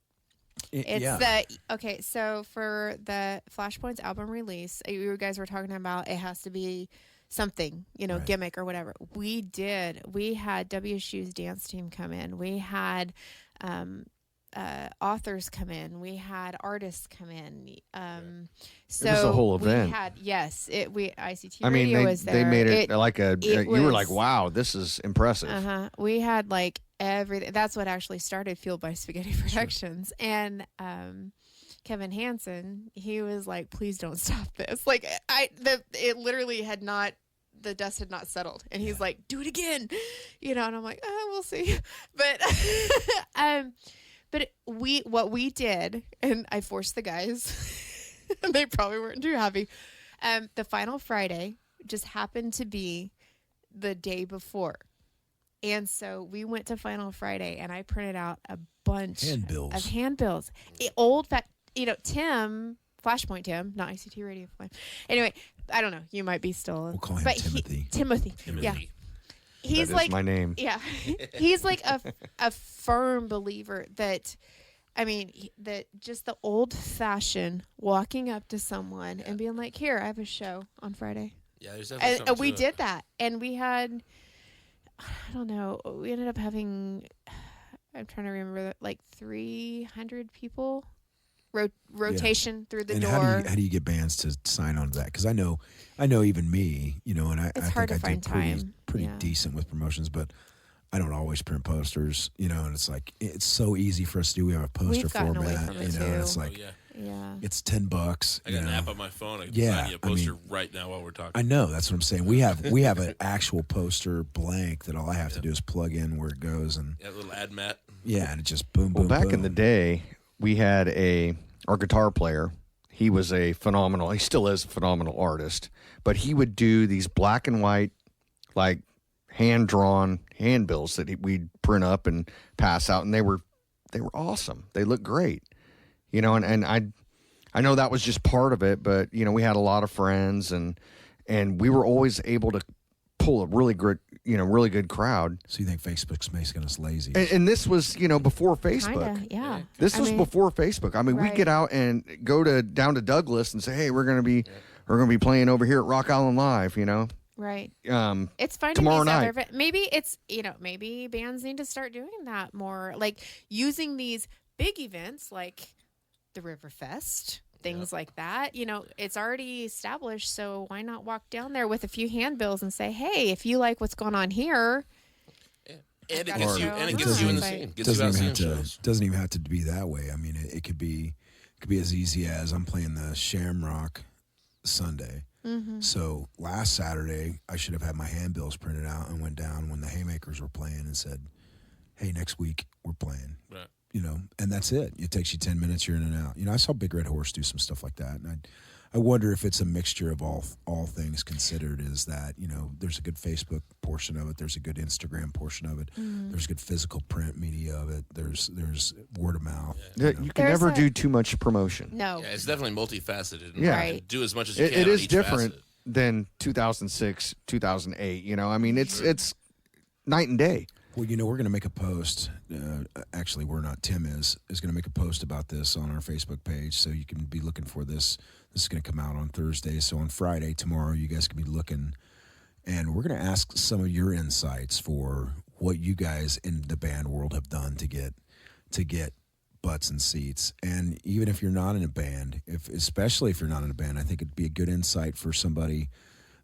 So for the Flashpoints album release, you guys were talking about it has to be something, you know, gimmick or whatever. We had WSU's dance team come in. We had authors come in. We had artists come in. So it was a whole event. We had ICT Radio was there. They made it like you were like, wow, this is impressive. We had like everything. That's what actually started Fueled by Spaghetti Productions. And Kevin Hansen, he was like, please don't stop this. Like it literally had not. The dust had not settled, and he's like, do it again, you know. And I'm like, we'll see. But what we did, and I forced the guys, and they probably weren't too happy. The final Friday just happened to be the day before. And so we went to Final Friday, and I printed out a bunch of handbills. Tim, Flashpoint Tim, not ICT Radio. Anyway, I don't know. You might be still. We'll call him Timothy. Timothy. Yeah. he's That is like my name. Yeah, he's like a firm believer that. I mean, that just the old-fashioned walking up to someone and being like, "Here, I have a show on Friday." Yeah, there's definitely And something we to did that, and we had, I don't know, we ended up having, I'm trying to remember, like 300 people rotation through the and door. How do you get bands to sign on to that? Because I know even me, and I hard think to I find did pretty time. Yeah. decent with promotions, but I don't always print posters, and it's like it's so easy for us to do. We have a poster We've gotten away format, from it, and it's too. like Yeah. it's $10. I got an app on my phone. I can Yeah, design you a I poster mean, right now while we're talking. I know, that's what I'm saying. We have an actual poster blank that all I have to do is plug in where it goes, and a little ad mat. Yeah, and it just boom, Well, boom, back boom. in the day, we had our guitar player. He was he still is a phenomenal artist, but he would do these black and white, like hand-drawn handbills that we'd print up and pass out, and they were awesome. They looked great, and I know that was just part of it, but we had a lot of friends, and we were always able to pull a really good crowd. So you think Facebook's making us lazy? And this was, before Facebook. Kinda, yeah. This was before Facebook. I mean, we'd get out and go down to Douglas and say, "Hey, we're gonna be playing over here at Rock Island Live," Right. It's finding tomorrow these night. other maybe it's maybe bands need to start doing that more, like using these big events like the River Fest, things like that. It's already established, so why not walk down there with a few handbills and say, "Hey, if you like what's going on here." And it gets you in the scene. Gets you out seeing shows. Doesn't even have to be that way. I mean, it could be as easy as I'm playing the Shamrock Sunday. Mm-hmm. So last Saturday, I should have had my handbills printed out and went down when the Haymakers were playing and said, "Hey, next week we're playing." Right. And that's it. It takes you 10 minutes, you're in and out. I saw Big Red Horse do some stuff like that, and I wonder if it's a mixture of all things considered. Is that there's a good Facebook portion of it, there's a good Instagram portion of it, there's a good physical print media of it, there's word of mouth. You can never do too much promotion. No. Yeah, it's definitely multifaceted. Yeah. Right. Do as much as you can. It on is each different facet. than 2006, 2008. I mean, it's night and day. Well, we're going to make a post. Actually, we're not. Tim is going to make a post about this on our Facebook page, so you can be looking for this. This is going to come out on Thursday. So on Friday, tomorrow, you guys can be looking, and we're going to ask some of your insights for what you guys in the band world have done to get butts and seats. And even if you're not in a band, especially if you're not in a band, I think it'd be a good insight for somebody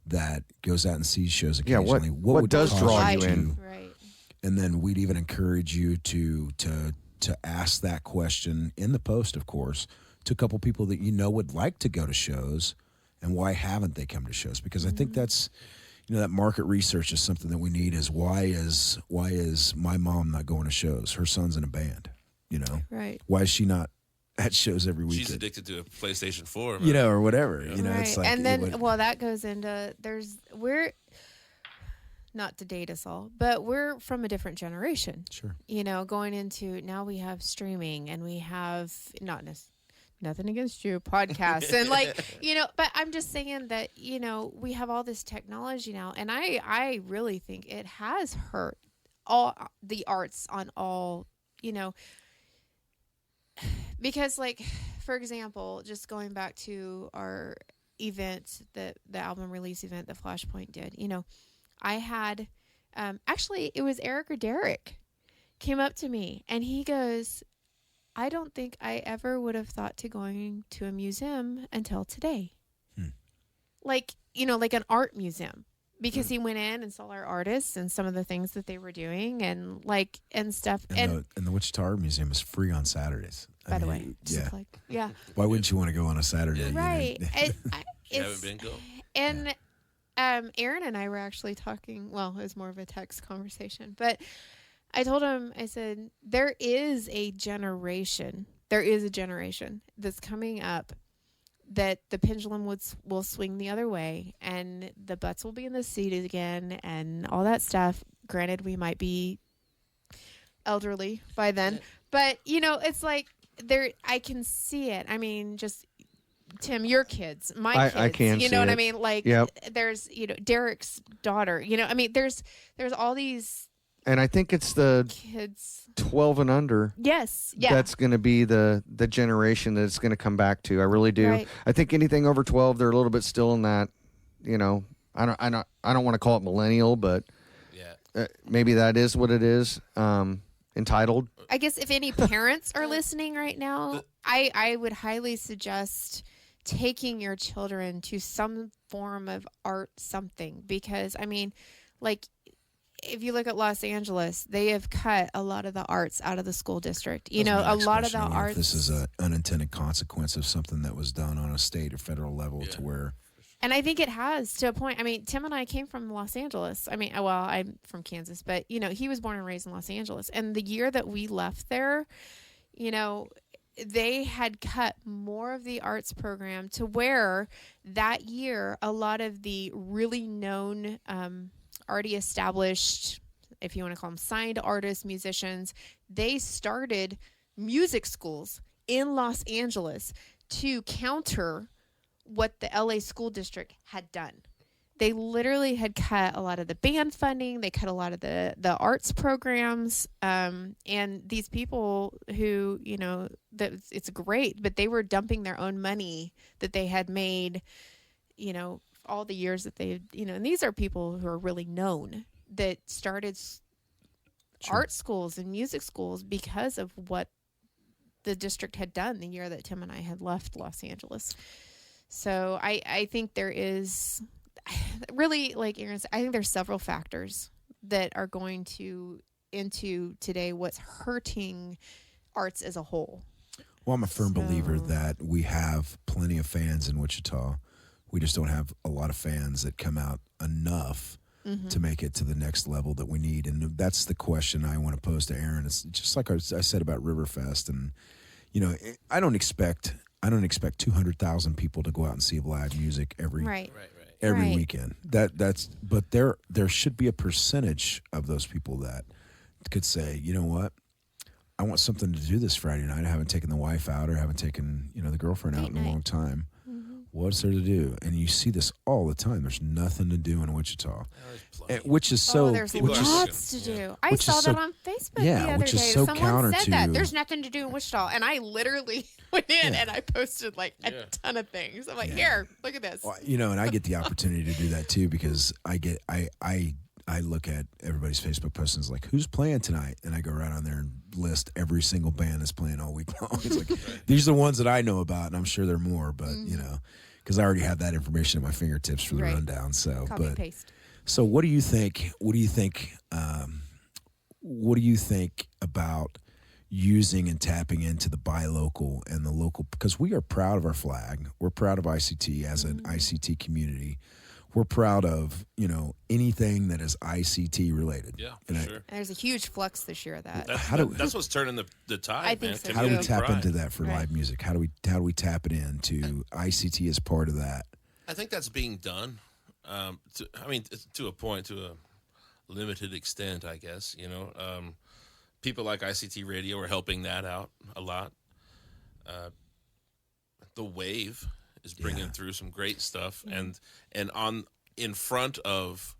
that goes out and sees shows Yeah, occasionally. what would does cause draw you you to- in? Right. And then we'd even encourage you to ask that question in the post, of course, to a couple people that would like to go to shows, and why haven't they come to shows? Because I think that's that market research is something that we need. Is why is my mom not going to shows? Her son's in a band. Right. Why is she not at shows every week? She's addicted to a PlayStation 4. or whatever. Right. It's like, and then that goes into we're not to date us all, but we're from a different generation. Sure. Going into now we have streaming, and we have nothing against you, podcasts, and but I'm just saying that we have all this technology now, and I really think it has hurt all the arts on all because for example, just going back to our event, the album release event that Flashpoint did, I had, actually, it was Eric or Derek came up to me, and he goes, "I don't think I ever would have thought to going to a museum until today." Like an art museum, because he went in and saw our artists and some of the things that they were doing and stuff. And the Wichita Art Museum is free on Saturdays. By the way, yeah. Yeah. Why wouldn't you want to go on a Saturday? Right. You haven't been, go. And Aaron and I were actually talking. Well, it was more of a text conversation, but I told him, I said, there is a generation that's coming up that the pendulum will swing the other way, and the butts will be in the seat again, and all that stuff. Granted, we might be elderly by then, but it's like I can see it. I mean, just Tim, your kids, my kids. I can you see know what I it. mean? Like, Yep. there's Derek's daughter. I mean, there's all these And I think it's the kids. 12 and under. Yes, yeah. That's going to be the generation that it's going to come back to. I really do. Right. I think anything over 12, they're a little bit still in that. I don't want to call it millennial, but maybe that is what it is. Entitled. I guess if any parents are listening right now, I would highly suggest taking your children to some form of art something, because I mean, like, if you look at Los Angeles, they have cut a lot of the arts out of the school district. A lot of the arts. This is an unintended consequence of something that was done on a state or federal level to where. And I think it has, to a point. I mean, Tim and I came from Los Angeles. I mean, well, I'm from Kansas, but, he was born and raised in Los Angeles. And the year that we left there, they had cut more of the arts program to where that year a lot of the really known, already established, if you want to call them signed artists, musicians, they started music schools in Los Angeles to counter what the LA school district had done. They literally had cut a lot of the band funding. They cut a lot of the arts programs. And these people who, it's great, but they were dumping their own money that they had made, all the years that they, and these are people who are really known that started art schools and music schools because of what the district had done the year that Tim and I had left Los Angeles. So I think there is really, like Aaron said, I think there's several factors that are going into today what's hurting arts as a whole. Well, I'm a firm believer that we have plenty of fans in Wichita. We just don't have a lot of fans that come out enough to make it to the next level that we need. And that's the question I want to pose to Aaron. It's just like I said about Riverfest. And, I don't expect 200,000 people to go out and see live music every weekend. But there should be a percentage of those people that could say, you know what, I want something to do this Friday night. I haven't taken the wife out or haven't taken the girlfriend out in a long time. What's there to do? And you see this all the time. There's nothing to do in Wichita, which is so. There's lots to do. I saw that on Facebook the other day. So someone said that to, there's nothing to do in Wichita, and I literally went in and I posted like a ton of things. I'm like, here, look at this. Well, and I get the opportunity to do that too because I look at everybody's Facebook posts and it's like, who's playing tonight? And I go right on there and list every single band that's playing all week long. It's like, these are the ones that I know about, and I'm sure there are more, but, because I already have that information at my fingertips for the rundown. So, Copy paste. So what do you think? What do you think about using and tapping into the buy local and the local? Because we are proud of our flag. We're proud of ICT as an ICT community. We're proud of, anything that is ICT related. Yeah, sure. There's a huge flux this year of that. That's what's turning the tide, I think man. so. How do we tap pride. into that for live music? How do we tap it into ICT as part of that? I think that's being done. To a point, to a limited extent, I guess. People like ICT Radio are helping that out a lot. The Wave is bringing through some great stuff, and in front of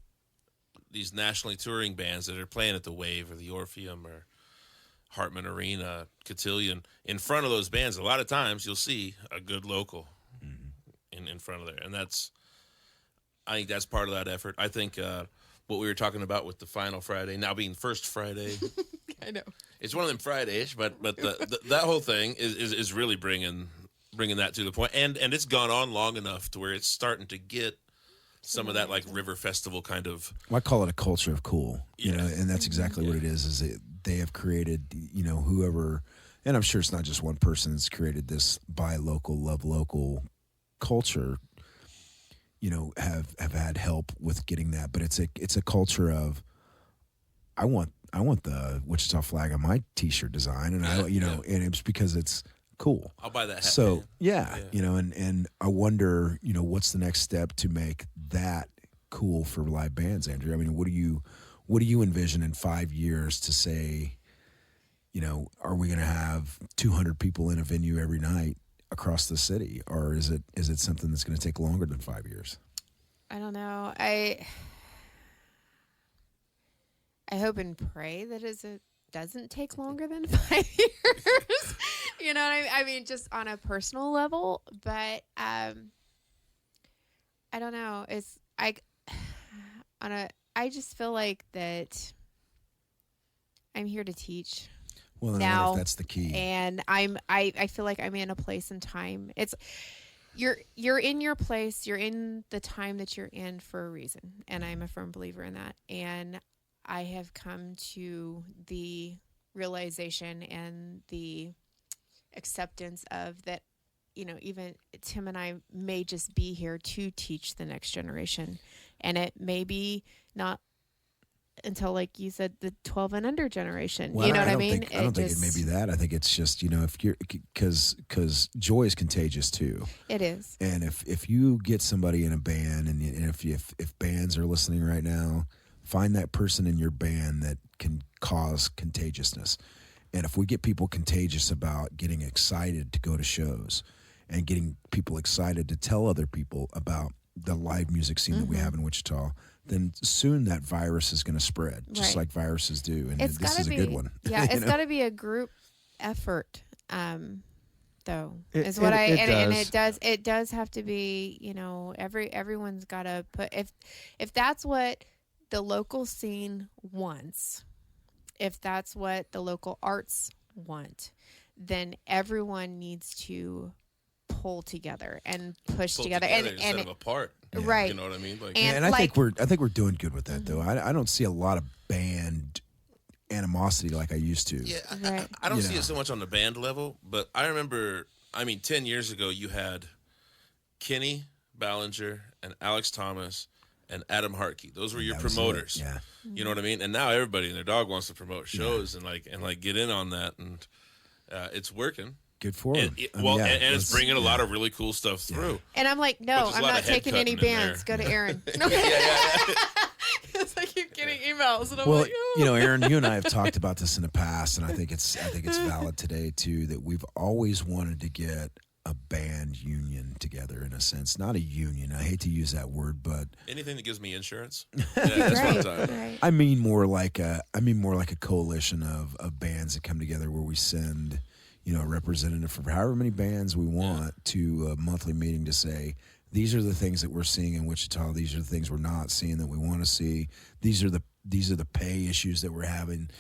these nationally touring bands that are playing at the Wave or the Orpheum or Hartman Arena, Cotillion. In front of those bands, a lot of times you'll see a good local in front of there, and I think that's part of that effort. I think what we were talking about with the final Friday now being first Friday. I know it's one of them Fridays, but that whole thing is really bringing that to the point, and it's gone on long enough to where it's starting to get some of that like River Festival kind of. Well, I call it a culture of cool, and that's exactly what it is. Is they have created, whoever, and I'm sure it's not just one person that's created this buy local, love local culture. Have had help with getting that, but it's a culture of, I want the Wichita flag on my T-shirt design, and and it's because it's cool. I'll buy that hat. So and I wonder, what's the next step to make that cool for live bands, Andrea? I mean, what do you envision in 5 years to say, are we going to have 200 people in a venue every night? across the city, or is it something that's going to take longer than 5 years? I don't know. I hope and pray that it doesn't take longer than 5 years. You know what I mean? I mean, just on a personal level, but I don't know. I just feel like that I'm here to teach. Well, I now, wonder if that's the key. And I feel like I'm in a place and time. You're in your place, you're in the time that you're in for a reason. And I'm a firm believer in that. And I have come to the realization and the acceptance of that, you know, even Tim and I may just be here to teach the next generation. And it may be not until, like you said, the 12 and under generation. Well, you know what I mean? I don't think it may be that. I think it's just, you know, if you're, because joy is contagious too. It is. And if you get somebody in a band, and if bands are listening right now, find that person in your band that can cause contagiousness. And if we get people contagious about getting excited to go to shows and getting people excited to tell other people about the live music scene that we have in Wichita, then soon that virus is going to spread, just like viruses do. And this is a good one. Yeah, it's got to be a group effort, though. It does have to be, you know, everyone's got to put, if that's what the local scene wants, if that's what the local arts want, then everyone needs to pull together and push together and instead of apart. Right. You know what I mean? Like, and I think we're doing good with that though. I don't see a lot of band animosity like I used to. Yeah, right. I don't see it so much on the band level, but I remember, 10 years ago you had Kenny Ballinger and Alex Thomas and Adam Hartkey. Those were your promoters. Yeah. You know what I mean? And now everybody and their dog wants to promote shows and get in on that, and it's working. Good for them. And it's bringing a lot of really cool stuff through. And I'm like, no, I'm not taking any bands. Go to Aaron. It's like keep getting emails, and I'm like, oh. You know, Aaron, you and I have talked about this in the past, and I think it's valid today too, that we've always wanted to get a band union together, in a sense. Not a union. I hate to use that word, but anything that gives me insurance. That's what I'm talking about. Right. I mean more like a coalition of bands that come together where we send, you know, a representative from however many bands we want to a monthly meeting to say, these are the things that we're seeing in Wichita. These are the things we're not seeing that we want to see. These are the pay issues that we're having.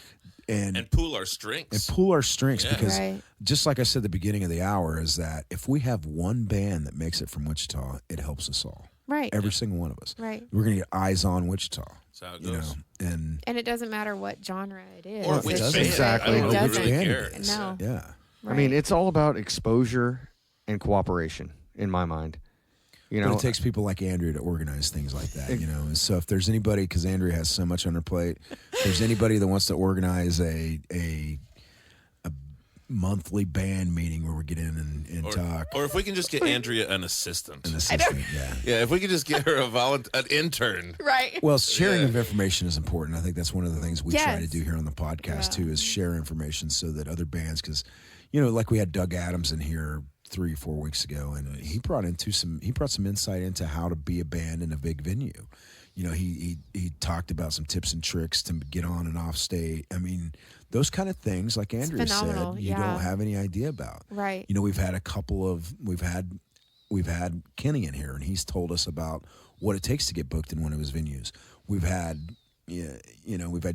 And pool our strengths. Because just like I said at the beginning of the hour, is that if we have one band that makes it from Wichita, it helps us all. Right. Every single one of us. Right. We're going to get eyes on Wichita. That's how it you goes. know, and it doesn't matter what genre it is. Or which band. Exactly. I don't doesn't. really care. No. Yeah. Right. I mean, it's all about exposure and cooperation, in my mind. You know, but it takes people like Andrea to organize things like that, you know. And so if there's anybody, because Andrea has so much on her plate, if there's anybody that wants to organize a monthly band meeting where we get in and talk. Or if we can just get Andrea an assistant. Yeah. Yeah, if we could just get her an intern. Right. Well, sharing of information is important. I think that's one of the things we try to Yes. do here on the podcast, too, is share information so that other bands, because, you know, like we had Doug Adams in here 3-4 weeks ago, and he brought some insight into how to be a band in a big venue. You know, he talked about some tips and tricks to get on and off stage. I mean, those kind of things, like Andrea said, you don't have any idea about. Right. You know, we've had Kenny in here, and he's told us about what it takes to get booked in one of his venues. We've had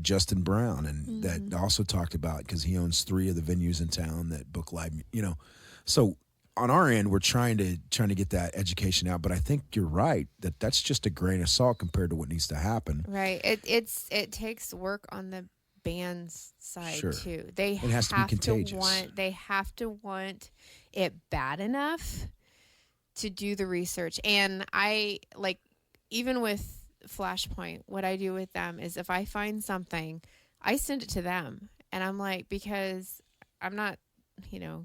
Justin Brown, and that also talked about, because he owns 3 of the venues in town that book live. You know, so on our end, we're trying to get that education out. But I think you're right that that's just a grain of salt compared to what needs to happen. Right. It takes work on the band's side too. It has to be contagious. They have to want it bad enough to do the research. And I, like, even with Flashpoint, what I do with them is if I find something, I send it to them. And I'm like, because I'm not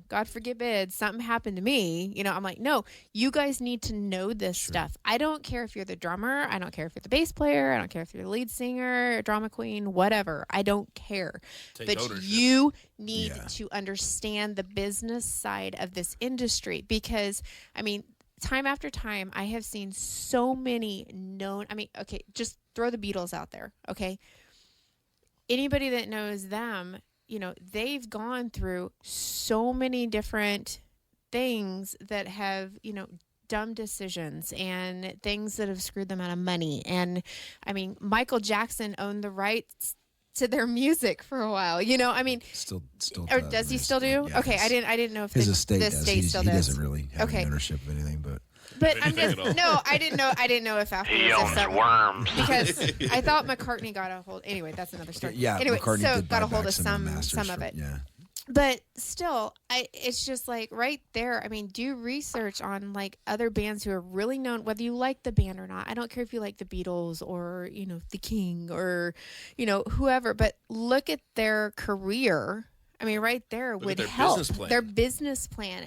God forbid something happened to me, I'm like, no, you guys need to know this stuff. I don't care if you're the drummer. I don't care if you're the bass player. I don't care if you're the lead singer, drama queen, whatever. I don't care. But ownership. you need to understand the business side of this industry because, time after time, I have seen so many okay, just throw the Beatles out there, okay? Anybody that knows them, they've gone through so many different things that have, dumb decisions and things that have screwed them out of money. And Michael Jackson owned the rights to their music for a while, still or does he still do? Yeah, okay. I didn't know if his the estate the does. estate still He does. doesn't really have any ownership of anything, but I'm just I didn't know if afterwards He owns worms. because I thought McCartney got a hold. Anyway, that's another story. yeah, Anyway, McCartney so did got buy a hold back of some masters of it. Yeah. But still, it's just like right there. Do research on like other bands who are really known, whether you like the band or not. I don't care if you like the Beatles or, the King or, whoever, but look at their career. Right there Look would at their help. business plan. Their business plan.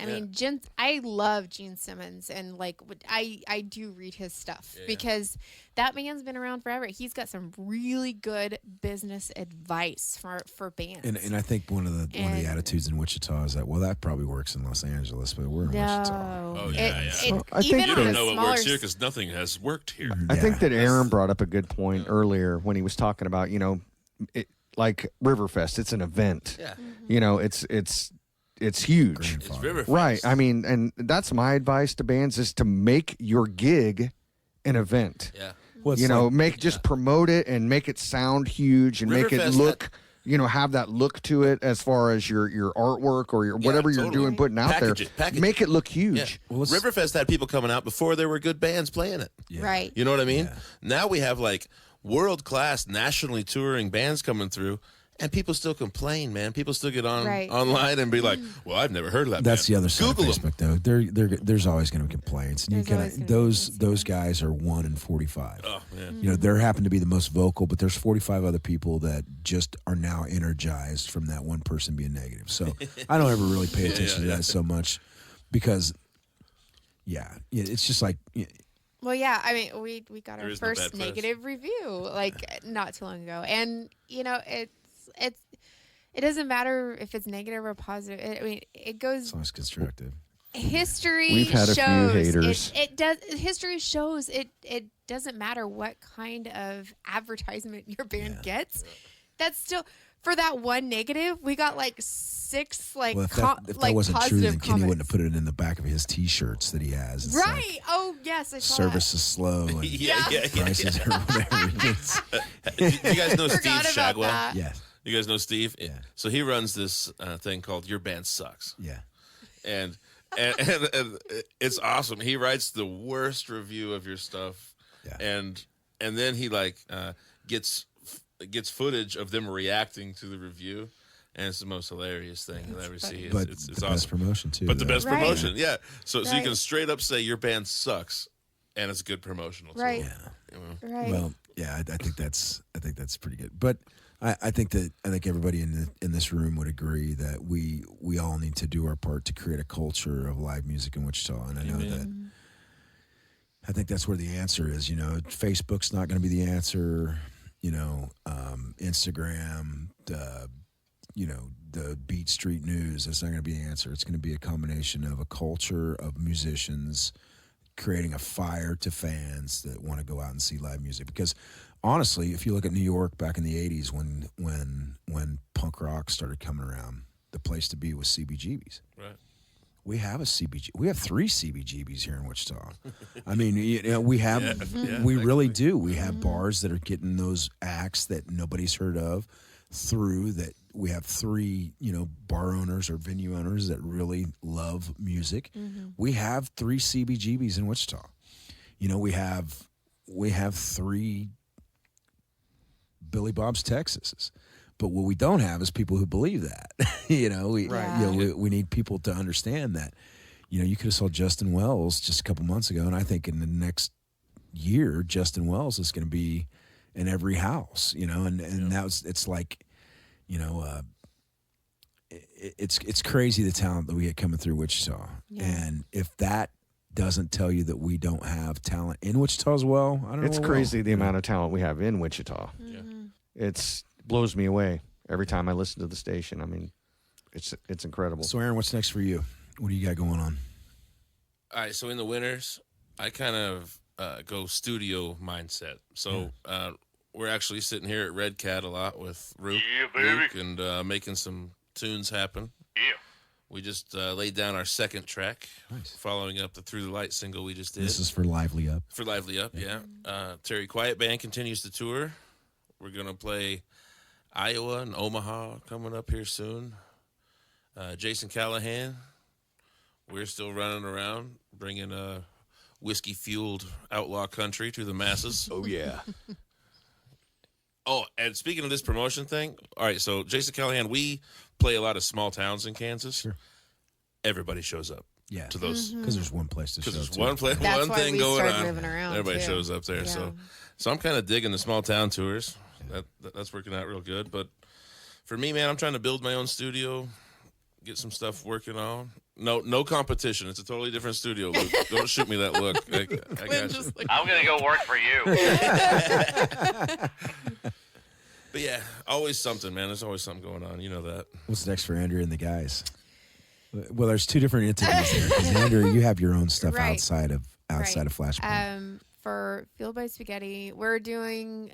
I love Gene Simmons and I do read his stuff because that man's been around forever. He's got some really good business advice for bands. And I think one of the attitudes in Wichita is that that probably works in Los Angeles, but we're in Wichita. Oh yeah, I think you that- don't know what works here because nothing has worked here. I think that Aaron brought up a good point earlier when he was talking about, like Riverfest. It's an event. Yeah. It's huge. It's Riverfest. Right. And that's my advice to bands is to make your gig an event. Yeah. Promote it and make it sound huge and make it Riverfest look, have that look to it as far as your artwork or your whatever you're totally. doing, putting out Package there. it. Make it look huge. Yeah. Well, Riverfest had people coming out before there were good bands playing it. Yeah. Right. You know what I mean? Yeah. Now we have like world-class nationally touring bands coming through. And people still complain, man. People still get on online and be like, "Well, I've never heard of that." That's band. the other side Google of Facebook, though. There's always going to be complaints, and those guys are 1 in 45. Oh man. There happen to be the most vocal, but there's 45 other people that just are now energized from that one person being negative. So I don't ever really pay attention to that so much because, it's just like. Well, yeah, we got our There is no first bad press. negative review not too long ago, and it doesn't matter if it's negative or positive. It goes. It's always constructive. History We've had a few shows haters. it does. History shows it doesn't matter what kind of advertisement your band gets. That's still. For that one negative, we got 6 if that wasn't true, positive then Kenny comments. wouldn't have put it in the back of his T-shirts that he has. It's Right? like, Oh yes, I saw service is slow. And yeah. prices or whatever. Do you guys know Steve Forgot about Shagwell? that. Yes. You guys know Steve? Yeah. So he runs this thing called Your Band Sucks. Yeah. And it's awesome. He writes the worst review of your stuff. Yeah. And then he gets footage of them reacting to the review, and it's the most hilarious thing you'll ever see. But It's the awesome. best promotion too. But the though. best Right. promotion, yeah. So you Right. can straight up say your band sucks, and it's a good promotional tool. Right. You know? Right. Well, yeah, I think that's pretty good. But I think everybody in this room would agree that we all need to do our part to create a culture of live music in Wichita, and I know that. I think that's where the answer is. Facebook's not going to be the answer. Instagram, the Beat Street News. That's not going to be the answer. It's going to be a combination of a culture of musicians creating a fire to fans that want to go out and see live music. Because honestly, if you look at New York back in the 80s when punk rock started coming around, the place to be was CBGB's. Right. We have a CBG. We have 3 CBGBs here in Wichita. I mean, we have, we really do. We have bars that are getting those acts that nobody's heard of through that. We have 3, bar owners or venue owners that really love music. We have 3 CBGBs in Wichita. We have 3 Billy Bob's Texases. But what we don't have is people who believe that. We need people to understand that. You could have saw Justin Wells just a couple months ago, and I think in the next year, Justin Wells is going to be in every house. And that was, it's like, it's crazy the talent that we get coming through Wichita. Yeah. And if that doesn't tell you that we don't have talent in Wichita as well, I don't know. It's crazy the amount of talent we have in Wichita. Yeah. It's blows me away every time I listen to the station. I mean, it's incredible. So, Aaron, what's next for you? What do you got going on? All right, so in the winters, I kind of go studio mindset. So we're actually sitting here at Red Cat a lot with Luke and making some tunes happen. Yeah. We just laid down our second track, following up the Through the Light single we just did. This is for Lively Up. For Lively Up, yeah. Terry Quiet Band continues to tour. We're going to play Iowa and Omaha coming up here soon. Jason Callahan, we're still running around, bringing whiskey-fueled outlaw country to the masses. Oh, yeah. Oh, and speaking of this promotion thing, all right, so Jason Callahan, we play a lot of small towns in Kansas. Sure. Everybody shows up to those. Because there's one place to show. Because there's to. one place, That's one why thing we going started on. moving around, Everybody too. shows up there. Yeah. So I'm kind of digging the small town tours. That's working out real good. But for me, man, I'm trying to build my own studio, get some stuff working on. No competition. It's a totally different studio, Luke. Don't shoot me that look. I got you. I'm gonna go work for you. But yeah, always something, man. There's always something going on. You know that. What's next for Andrea and the guys? Well, there's two different entities there. Because Andrea, you have your own stuff Right. outside of Flashpoint. For Fueled by Spaghetti, we're doing,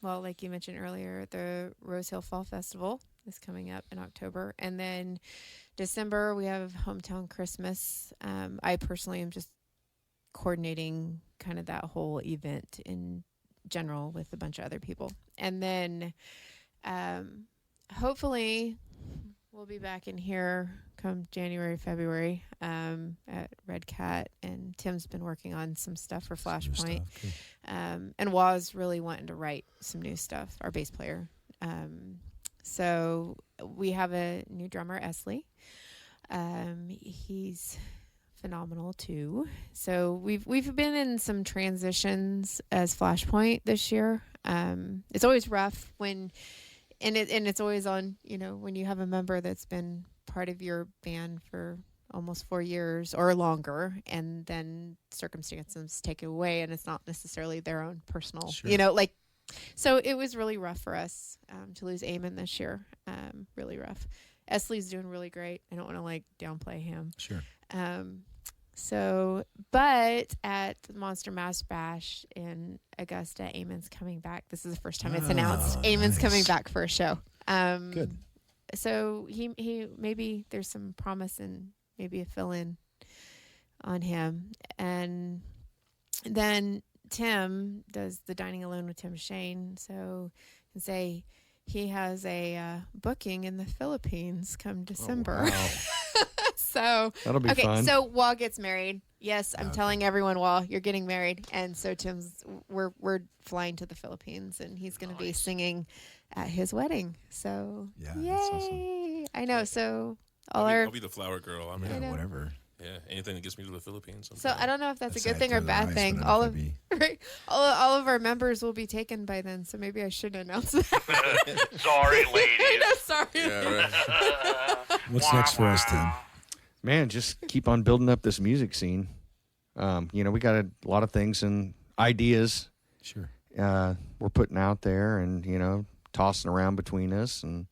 well, like you mentioned earlier, the Rose Hill Fall Festival is coming up in October. And then December, we have Hometown Christmas. I personally am just coordinating kind of that whole event in general with a bunch of other people. And then hopefully we'll be back in here come January, February at Red Cat. And Tim's been working on some stuff for Flashpoint. And Waz really wanting to write some new stuff, our bass player. So we have a new drummer, Esley. He's phenomenal too. So we've been in some transitions as Flashpoint this year. It's always rough when it's always on, when you have a member that's been part of your band for almost 4 years or longer, and then circumstances take it away, and it's not necessarily their own personal, so it was really rough for us to lose Eamon this year. Really rough. Esley's doing really great. I don't want to downplay him. Sure. But at Monster Mash Bash in Augusta, Eamon's coming back. This is the first time it's announced. Eamon's coming back for a show. Good. So he maybe there's some promise and maybe a fill-in on him. And then Tim does the Dining Alone with Tim Shane. So you can say he has a booking in the Philippines come December. Oh, wow. So that'll be fun. So Wall gets married. Yes, I'm telling everyone, Wall, you're getting married, and so we're flying to the Philippines, and he's going to be singing at his wedding. So yeah, yay! That's awesome. I know. So I'll be the flower girl. I mean, whatever. Yeah, anything that gets me to the Philippines. So I don't know if that's a good Aside thing or to the bad eyes, thing. but All I'm of happy. all of our members will be taken by then, so maybe I shouldn't announce that. Sorry, ladies. I know, sorry. Yeah, right. What's next for us, Tim? Man, just keep on building up this music scene. We got a lot of things and ideas. Sure. We're putting out there and, tossing around between us and,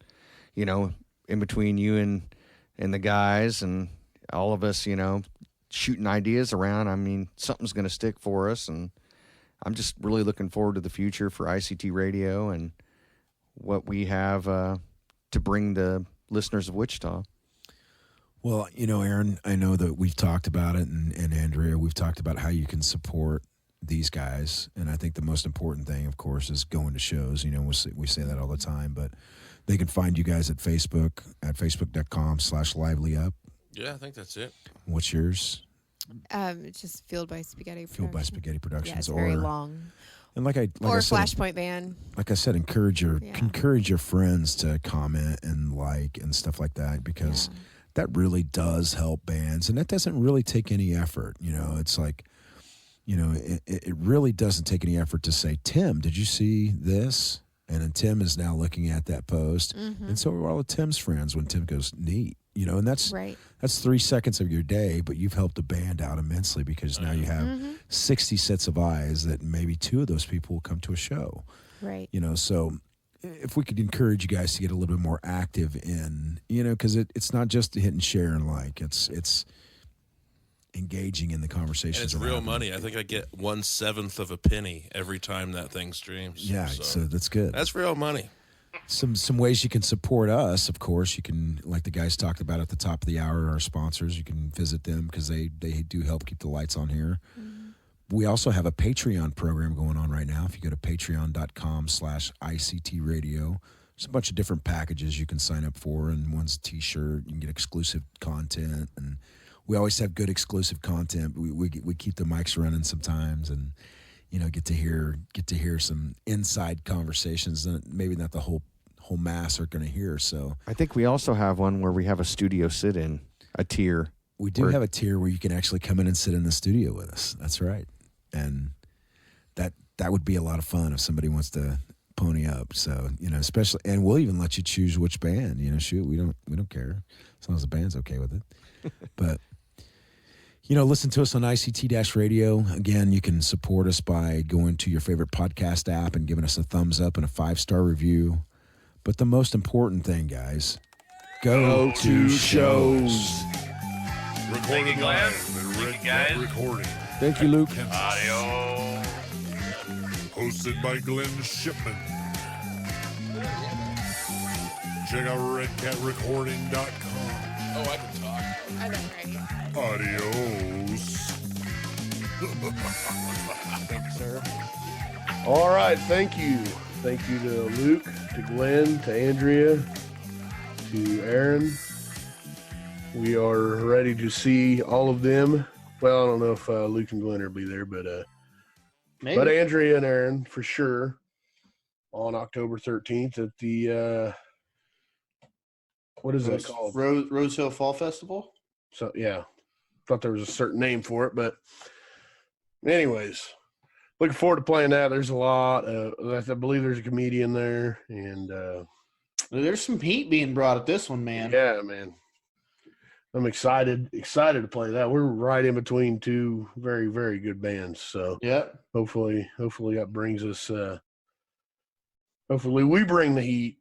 in between you and the guys and all of us, shooting ideas around. I mean, something's going to stick for us. And I'm just really looking forward to the future for ICT Radio and what we have to bring the listeners of Wichita. Well, Aaron, I know that we've talked about it, and Andrea, we've talked about how you can support these guys. And I think the most important thing, of course, is going to shows. We say that all the time, but they can find you guys at Facebook, at facebook.com/livelyup. Yeah, I think that's it. What's yours? It's just Fueled by Spaghetti Productions. Fueled by Spaghetti Productions. Yeah, it's very long. And like I said, Flashpoint Band. Like I said, encourage your friends to comment and and stuff like that, because that really does help bands, and that doesn't really take any effort. It's like, it really doesn't take any effort to say, Tim, did you see this? And then Tim is now looking at that post. And so are all of Tim's friends when Tim goes, neat. You know, and that's 3 seconds of your day, but you've helped the band out immensely because now you have 60 sets of eyes that maybe 2 of those people will come to a show. Right. You know, so if we could encourage you guys to get a little bit more active in, you know, because it's not just hit and share and like, it's engaging in the conversations. And it's real money. I think I get 1/7 of a penny every time that thing streams. Yeah, so that's good. That's real money. Some ways you can support us, of course. You can, like the guys talked about at the top of the hour, our sponsors, you can visit them because they do help keep the lights on here. We also have a Patreon program going on right now. If you go to patreon.com/ICT radio, there's a bunch of different packages you can sign up for, and one's a t-shirt. You can get exclusive content, and we always have good exclusive content. We keep the mics running sometimes, and you know, get to hear some inside conversations that maybe not the whole mass are going to hear. So I think we also have one where we have a studio sit-in, a tier. We do have a tier where you can actually come in and sit in the studio with us. That's right. And that would be a lot of fun if somebody wants to pony up. So, you know, especially, and we'll even let you choose which band, you know, shoot, we don't care as long as the band's okay with it. But, you know, listen to us on ICT-radio. Again, you can support us by going to your favorite podcast app and giving us a thumbs up and a 5-star review. But the most important thing, guys, go to shows. Recorded you, Glenn. live at Thank Red you, guys. Cat Recording. Thank you, Luke. Audio. Hosted by Glenn Shipman. Check out redcatrecording.com. Oh, I can talk. I know, right? Adios. Thank you, sir. All right, thank you. Thank you to Luke, to Glenn, to Andrea, to Aaron. We are ready to see all of them. Well, I don't know if Luke and Glenn will be there, but Andrea and Aaron for sure on October 13th at the what is that called? Rose Hill Fall Festival. So yeah, thought there was a certain name for it, but anyways, looking forward to playing that. There's a lot. I believe there's a comedian there, and there's some heat being brought at this one, man. Yeah, man. I'm excited to play that. We're right in between 2 very, very good bands. So yeah, hopefully that brings us. Hopefully we bring the heat,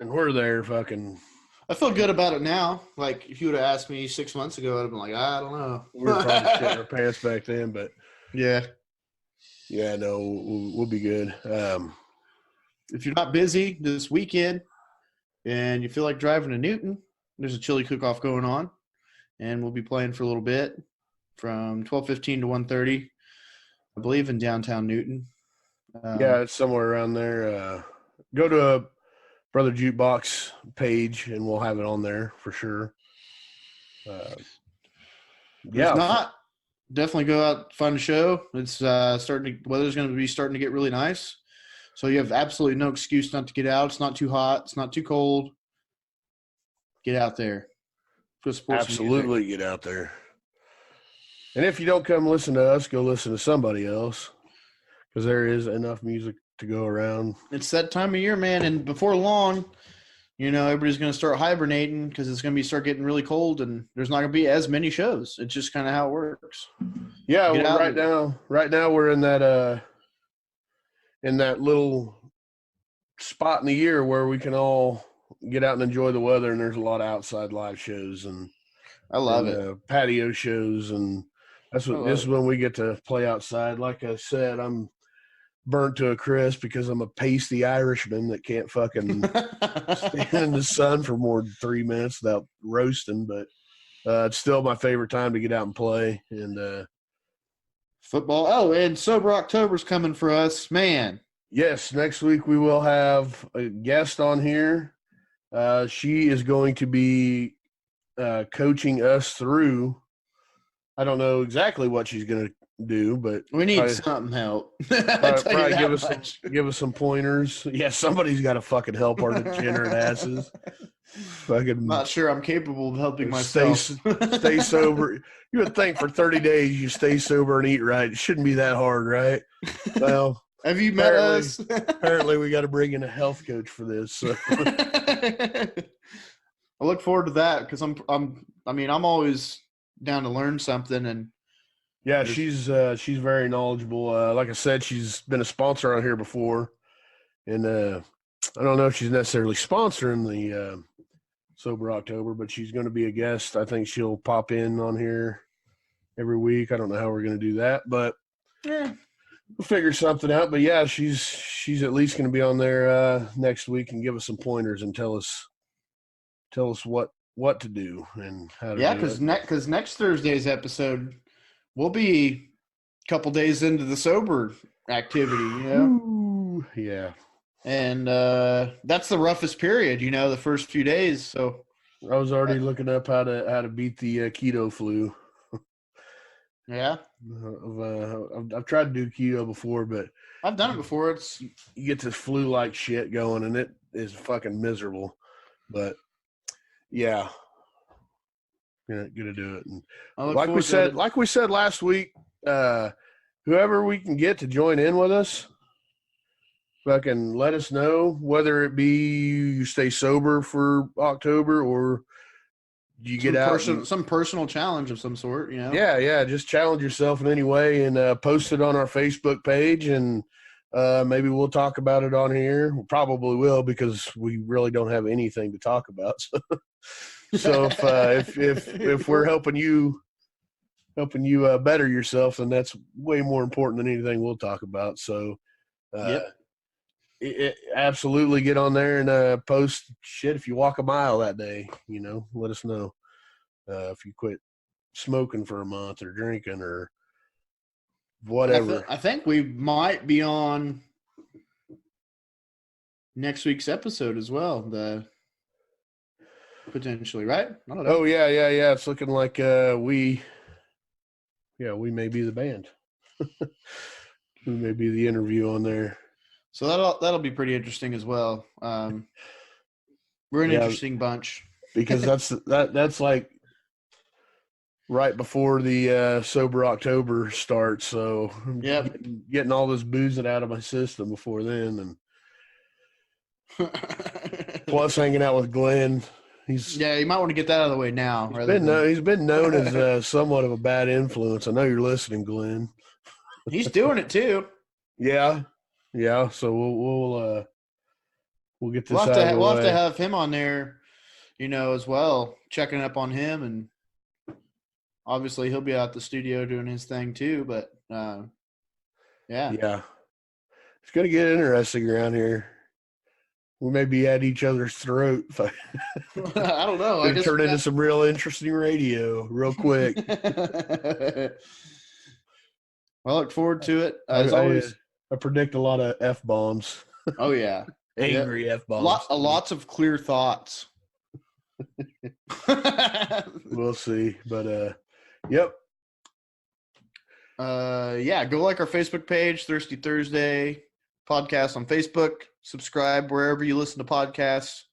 and we're there. Fucking. I feel good about it now. Like if you would have asked me 6 months ago, I'd have been like, I don't know. We were probably shitting our pants back then, but yeah, no, we'll be good. If you're not busy this weekend and you feel like driving to Newton, there's a chili cook-off going on, and we'll be playing for a little bit from 12:15 to 1:30, I believe, in downtown Newton. Yeah, it's somewhere around there. Go to a Brother Jukebox page, and we'll have it on there for sure. If not, definitely go out, find a show. It's weather's going to be starting to get really nice, so you have absolutely no excuse not to get out. It's not too hot. It's not too cold. Get out there. Absolutely get out there. And if you don't come listen to us, go listen to somebody else, because there is enough music to go around. It's that time of year, man, and before long, you know, everybody's going to start hibernating because it's going to start getting really cold, and there's not going to be as many shows. It's just kind of how it works. Yeah, well, right now we're in that little spot in the year where we can all get out and enjoy the weather, and there's a lot of outside live shows, and I love it. Patio shows, and this is when we get to play outside. Like I said, I'm burnt to a crisp because I'm a pasty Irishman that can't fucking stand in the sun for more than 3 minutes without roasting, but it's still my favorite time to get out and play. And football. Oh, and Sober October's coming for us, man. Yes, next week we will have a guest on here. She is going to be coaching us through. I don't know exactly what she's going to do, but we need something help. Probably give us some pointers. Yeah, somebody's got to fucking help our degenerate asses. Fucking not sure I'm capable of helping myself. Stay sober. You would think for 30 days you stay sober and eat right. It shouldn't be that hard, right? Well, Have you met us? Apparently, we got to bring in a health coach for this. So. I look forward to that because I'm always down to learn something. And yeah, she's very knowledgeable. Like I said, she's been a sponsor on here before, and I don't know if she's necessarily sponsoring the Sober October, but she's going to be a guest. I think she'll pop in on here every week. I don't know how we're going to do that, but we'll figure something out. But yeah, she's at least going to be on there next week and give us some pointers and tell us what to do and how to do it. Because next Thursday's episode, we'll be a couple days into the sober activity, Ooh, yeah. And that's the roughest period, the first few days. So I was already looking up how to beat the keto flu. Yeah, I've tried to do keto before, but I've done it before. You get this flu-like shit going, and it is fucking miserable. But yeah, gonna do it. And like we said last week, whoever we can get to join in with us, fucking let us know, whether it be you stay sober for October or you get out some personal challenge of some sort, Yeah, just challenge yourself in any way and post it on our Facebook page, and maybe we'll talk about it on here. We probably will, because we really don't have anything to talk about. So if we're helping you better yourself, then that's way more important than anything we'll talk about. So absolutely get on there and post shit. If you walk a mile that day, let us know. If you quit smoking for a month or drinking or whatever. I think we might be on next week's episode as well. Potentially, right? I don't know. Oh yeah. It's looking like we may be the band. We may be the interview on there. So that'll be pretty interesting as well. We're an interesting bunch, because that's like right before the Sober October starts. So getting all this boozing out of my system before then, and plus hanging out with Glenn. You might want to get that out of the way now. He's been known as somewhat of a bad influence. I know you're listening, Glenn. He's doing it too. Yeah. So we'll get this. We'll have to have him on there, as well, checking up on him, and obviously he'll be out the studio doing his thing too. But yeah, it's gonna get interesting around here. We may be at each other's throat. I don't know. Turn into some real interesting radio real quick. I look forward to it. As always, I predict a lot of F-bombs. Oh, yeah. Angry F-bombs. Lots of clear thoughts. We'll see. But, yep. Go like our Facebook page, Thirsty Thursday podcast on Facebook. Subscribe wherever you listen to podcasts.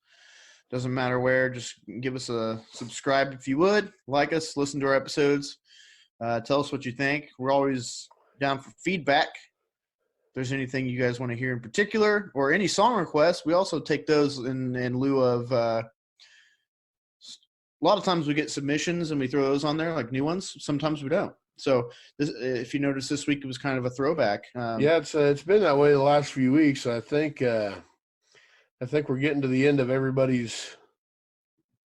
Doesn't matter where. Just give us a subscribe if you would. Like us. Listen to our episodes. Tell us what you think. We're always down for feedback. If there's anything you guys want to hear in particular or any song requests, we also take those in lieu of a lot of times we get submissions and we throw those on there, like new ones. Sometimes we don't. So if you notice, this week it was kind of a throwback. It's been that way the last few weeks. I think we're getting to the end of everybody's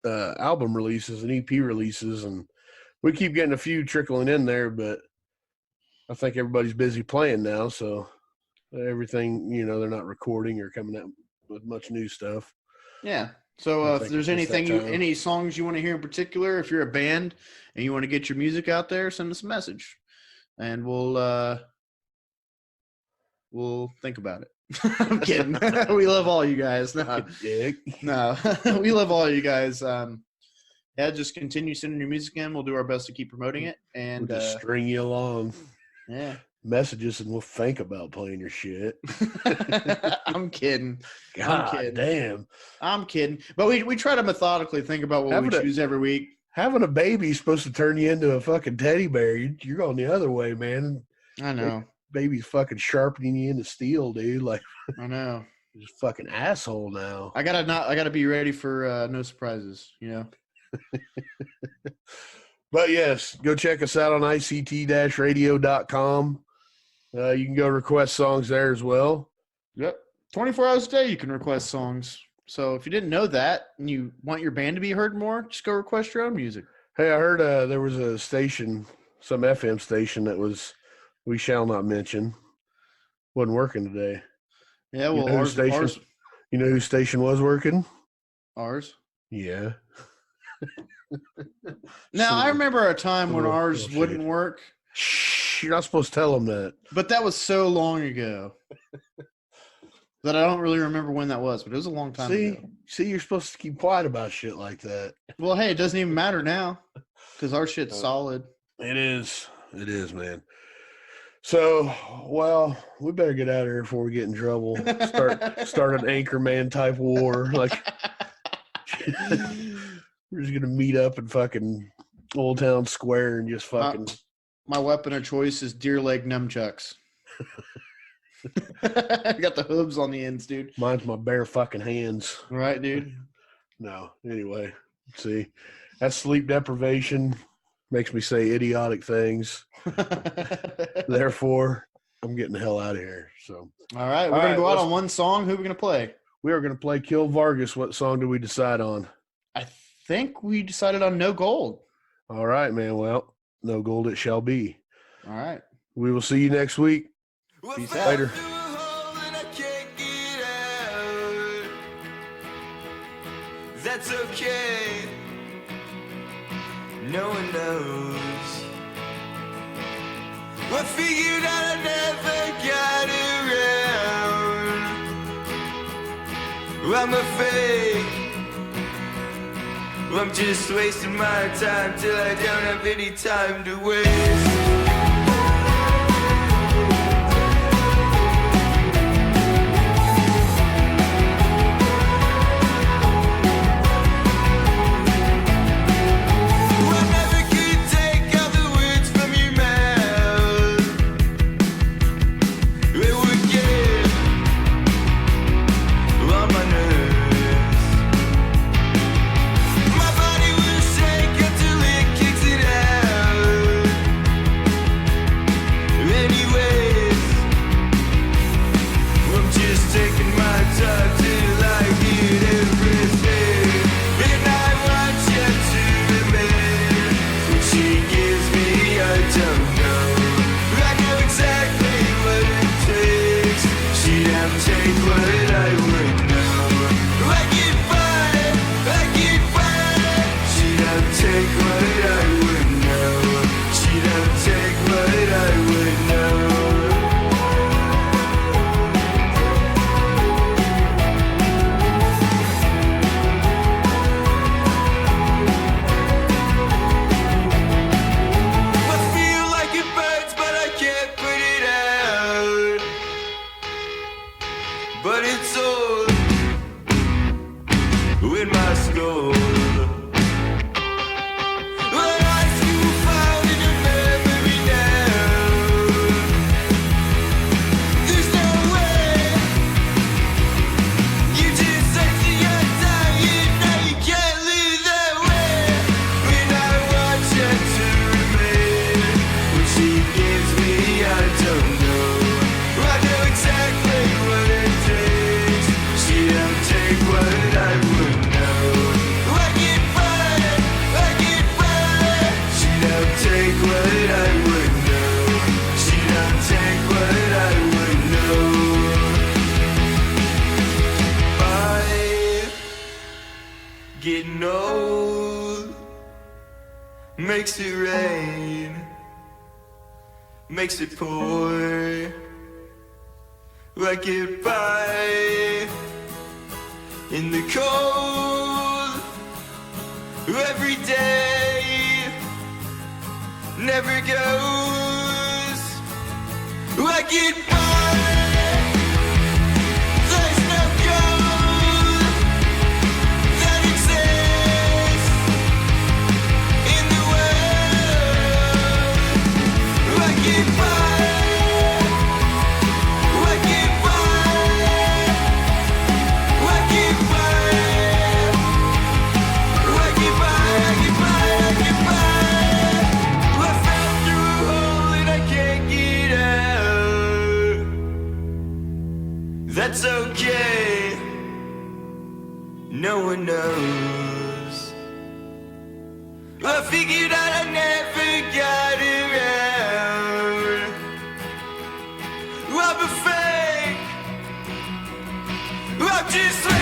album releases and EP releases, and we keep getting a few trickling in there, but I think everybody's busy playing now, so everything, they're not recording or coming out with much new stuff. Yeah. So if there's any songs you want to hear in particular, if you're a band and you want to get your music out there, send us a message, and we'll think about it. I'm kidding. We love all you guys. No, we love all you guys. Just continue sending your music in. We'll do our best to keep promoting it, and we'll just string you along. Yeah. Messages, and we'll think about playing your shit. I'm kidding. Damn. I'm kidding. But we try to methodically think about what we choose every week. Having a baby is supposed to turn you into a fucking teddy bear. You're going the other way, man. I know. baby's fucking sharpening you into steel, dude. Like, I know. Just fucking asshole now. I gotta be ready for no surprises, you know. But yes, go check us out on ICT-radio.com. You can go request songs there as well. Yep. 24 hours a day you can request songs. So if you didn't know that and you want your band to be heard more, just go request your own music. Hey, I heard there was a station, some FM station that was, we shall not mention, wasn't working today. Yeah, well, you know whose station was working? Ours. Yeah. Now, I remember a time when ours wouldn't work. Shh, you're not supposed to tell them that. But that was so long ago that I don't really remember when that was, but it was a long time ago. See, you're supposed to keep quiet about shit like that. Well, hey, it doesn't even matter now because our shit's solid. It is. It is, man. So, well, we better get out of here before we get in trouble. Start an Anchorman type war. Like, we're just gonna meet up in fucking Old Town Square and just fucking. My weapon of choice is deer leg nunchucks. I got the hooves on the ends, dude. Mine's my bare fucking hands. Right, dude. No, anyway, see, that's sleep deprivation. Makes me say idiotic things. Therefore, I'm getting the hell out of here. So, all right, we're gonna go out on one song. Who are we gonna play? We are gonna play Kill Vargas. What song did we decide on? I think we decided on No Gold. All right, man. Well, no gold it shall be. All right. We will see you next week. Peace out. Later. That's okay. No one knows. I figured out I never got around. I'm a fake. I'm just wasting my time till I don't have any time to waste. Getting old makes it rain, makes it pour. I get by in the cold every day, never goes. I get by. There's no gold that exists in the world. I get by. that's okay. No one knows. I figured out I never got around. I'm a fake. I'm just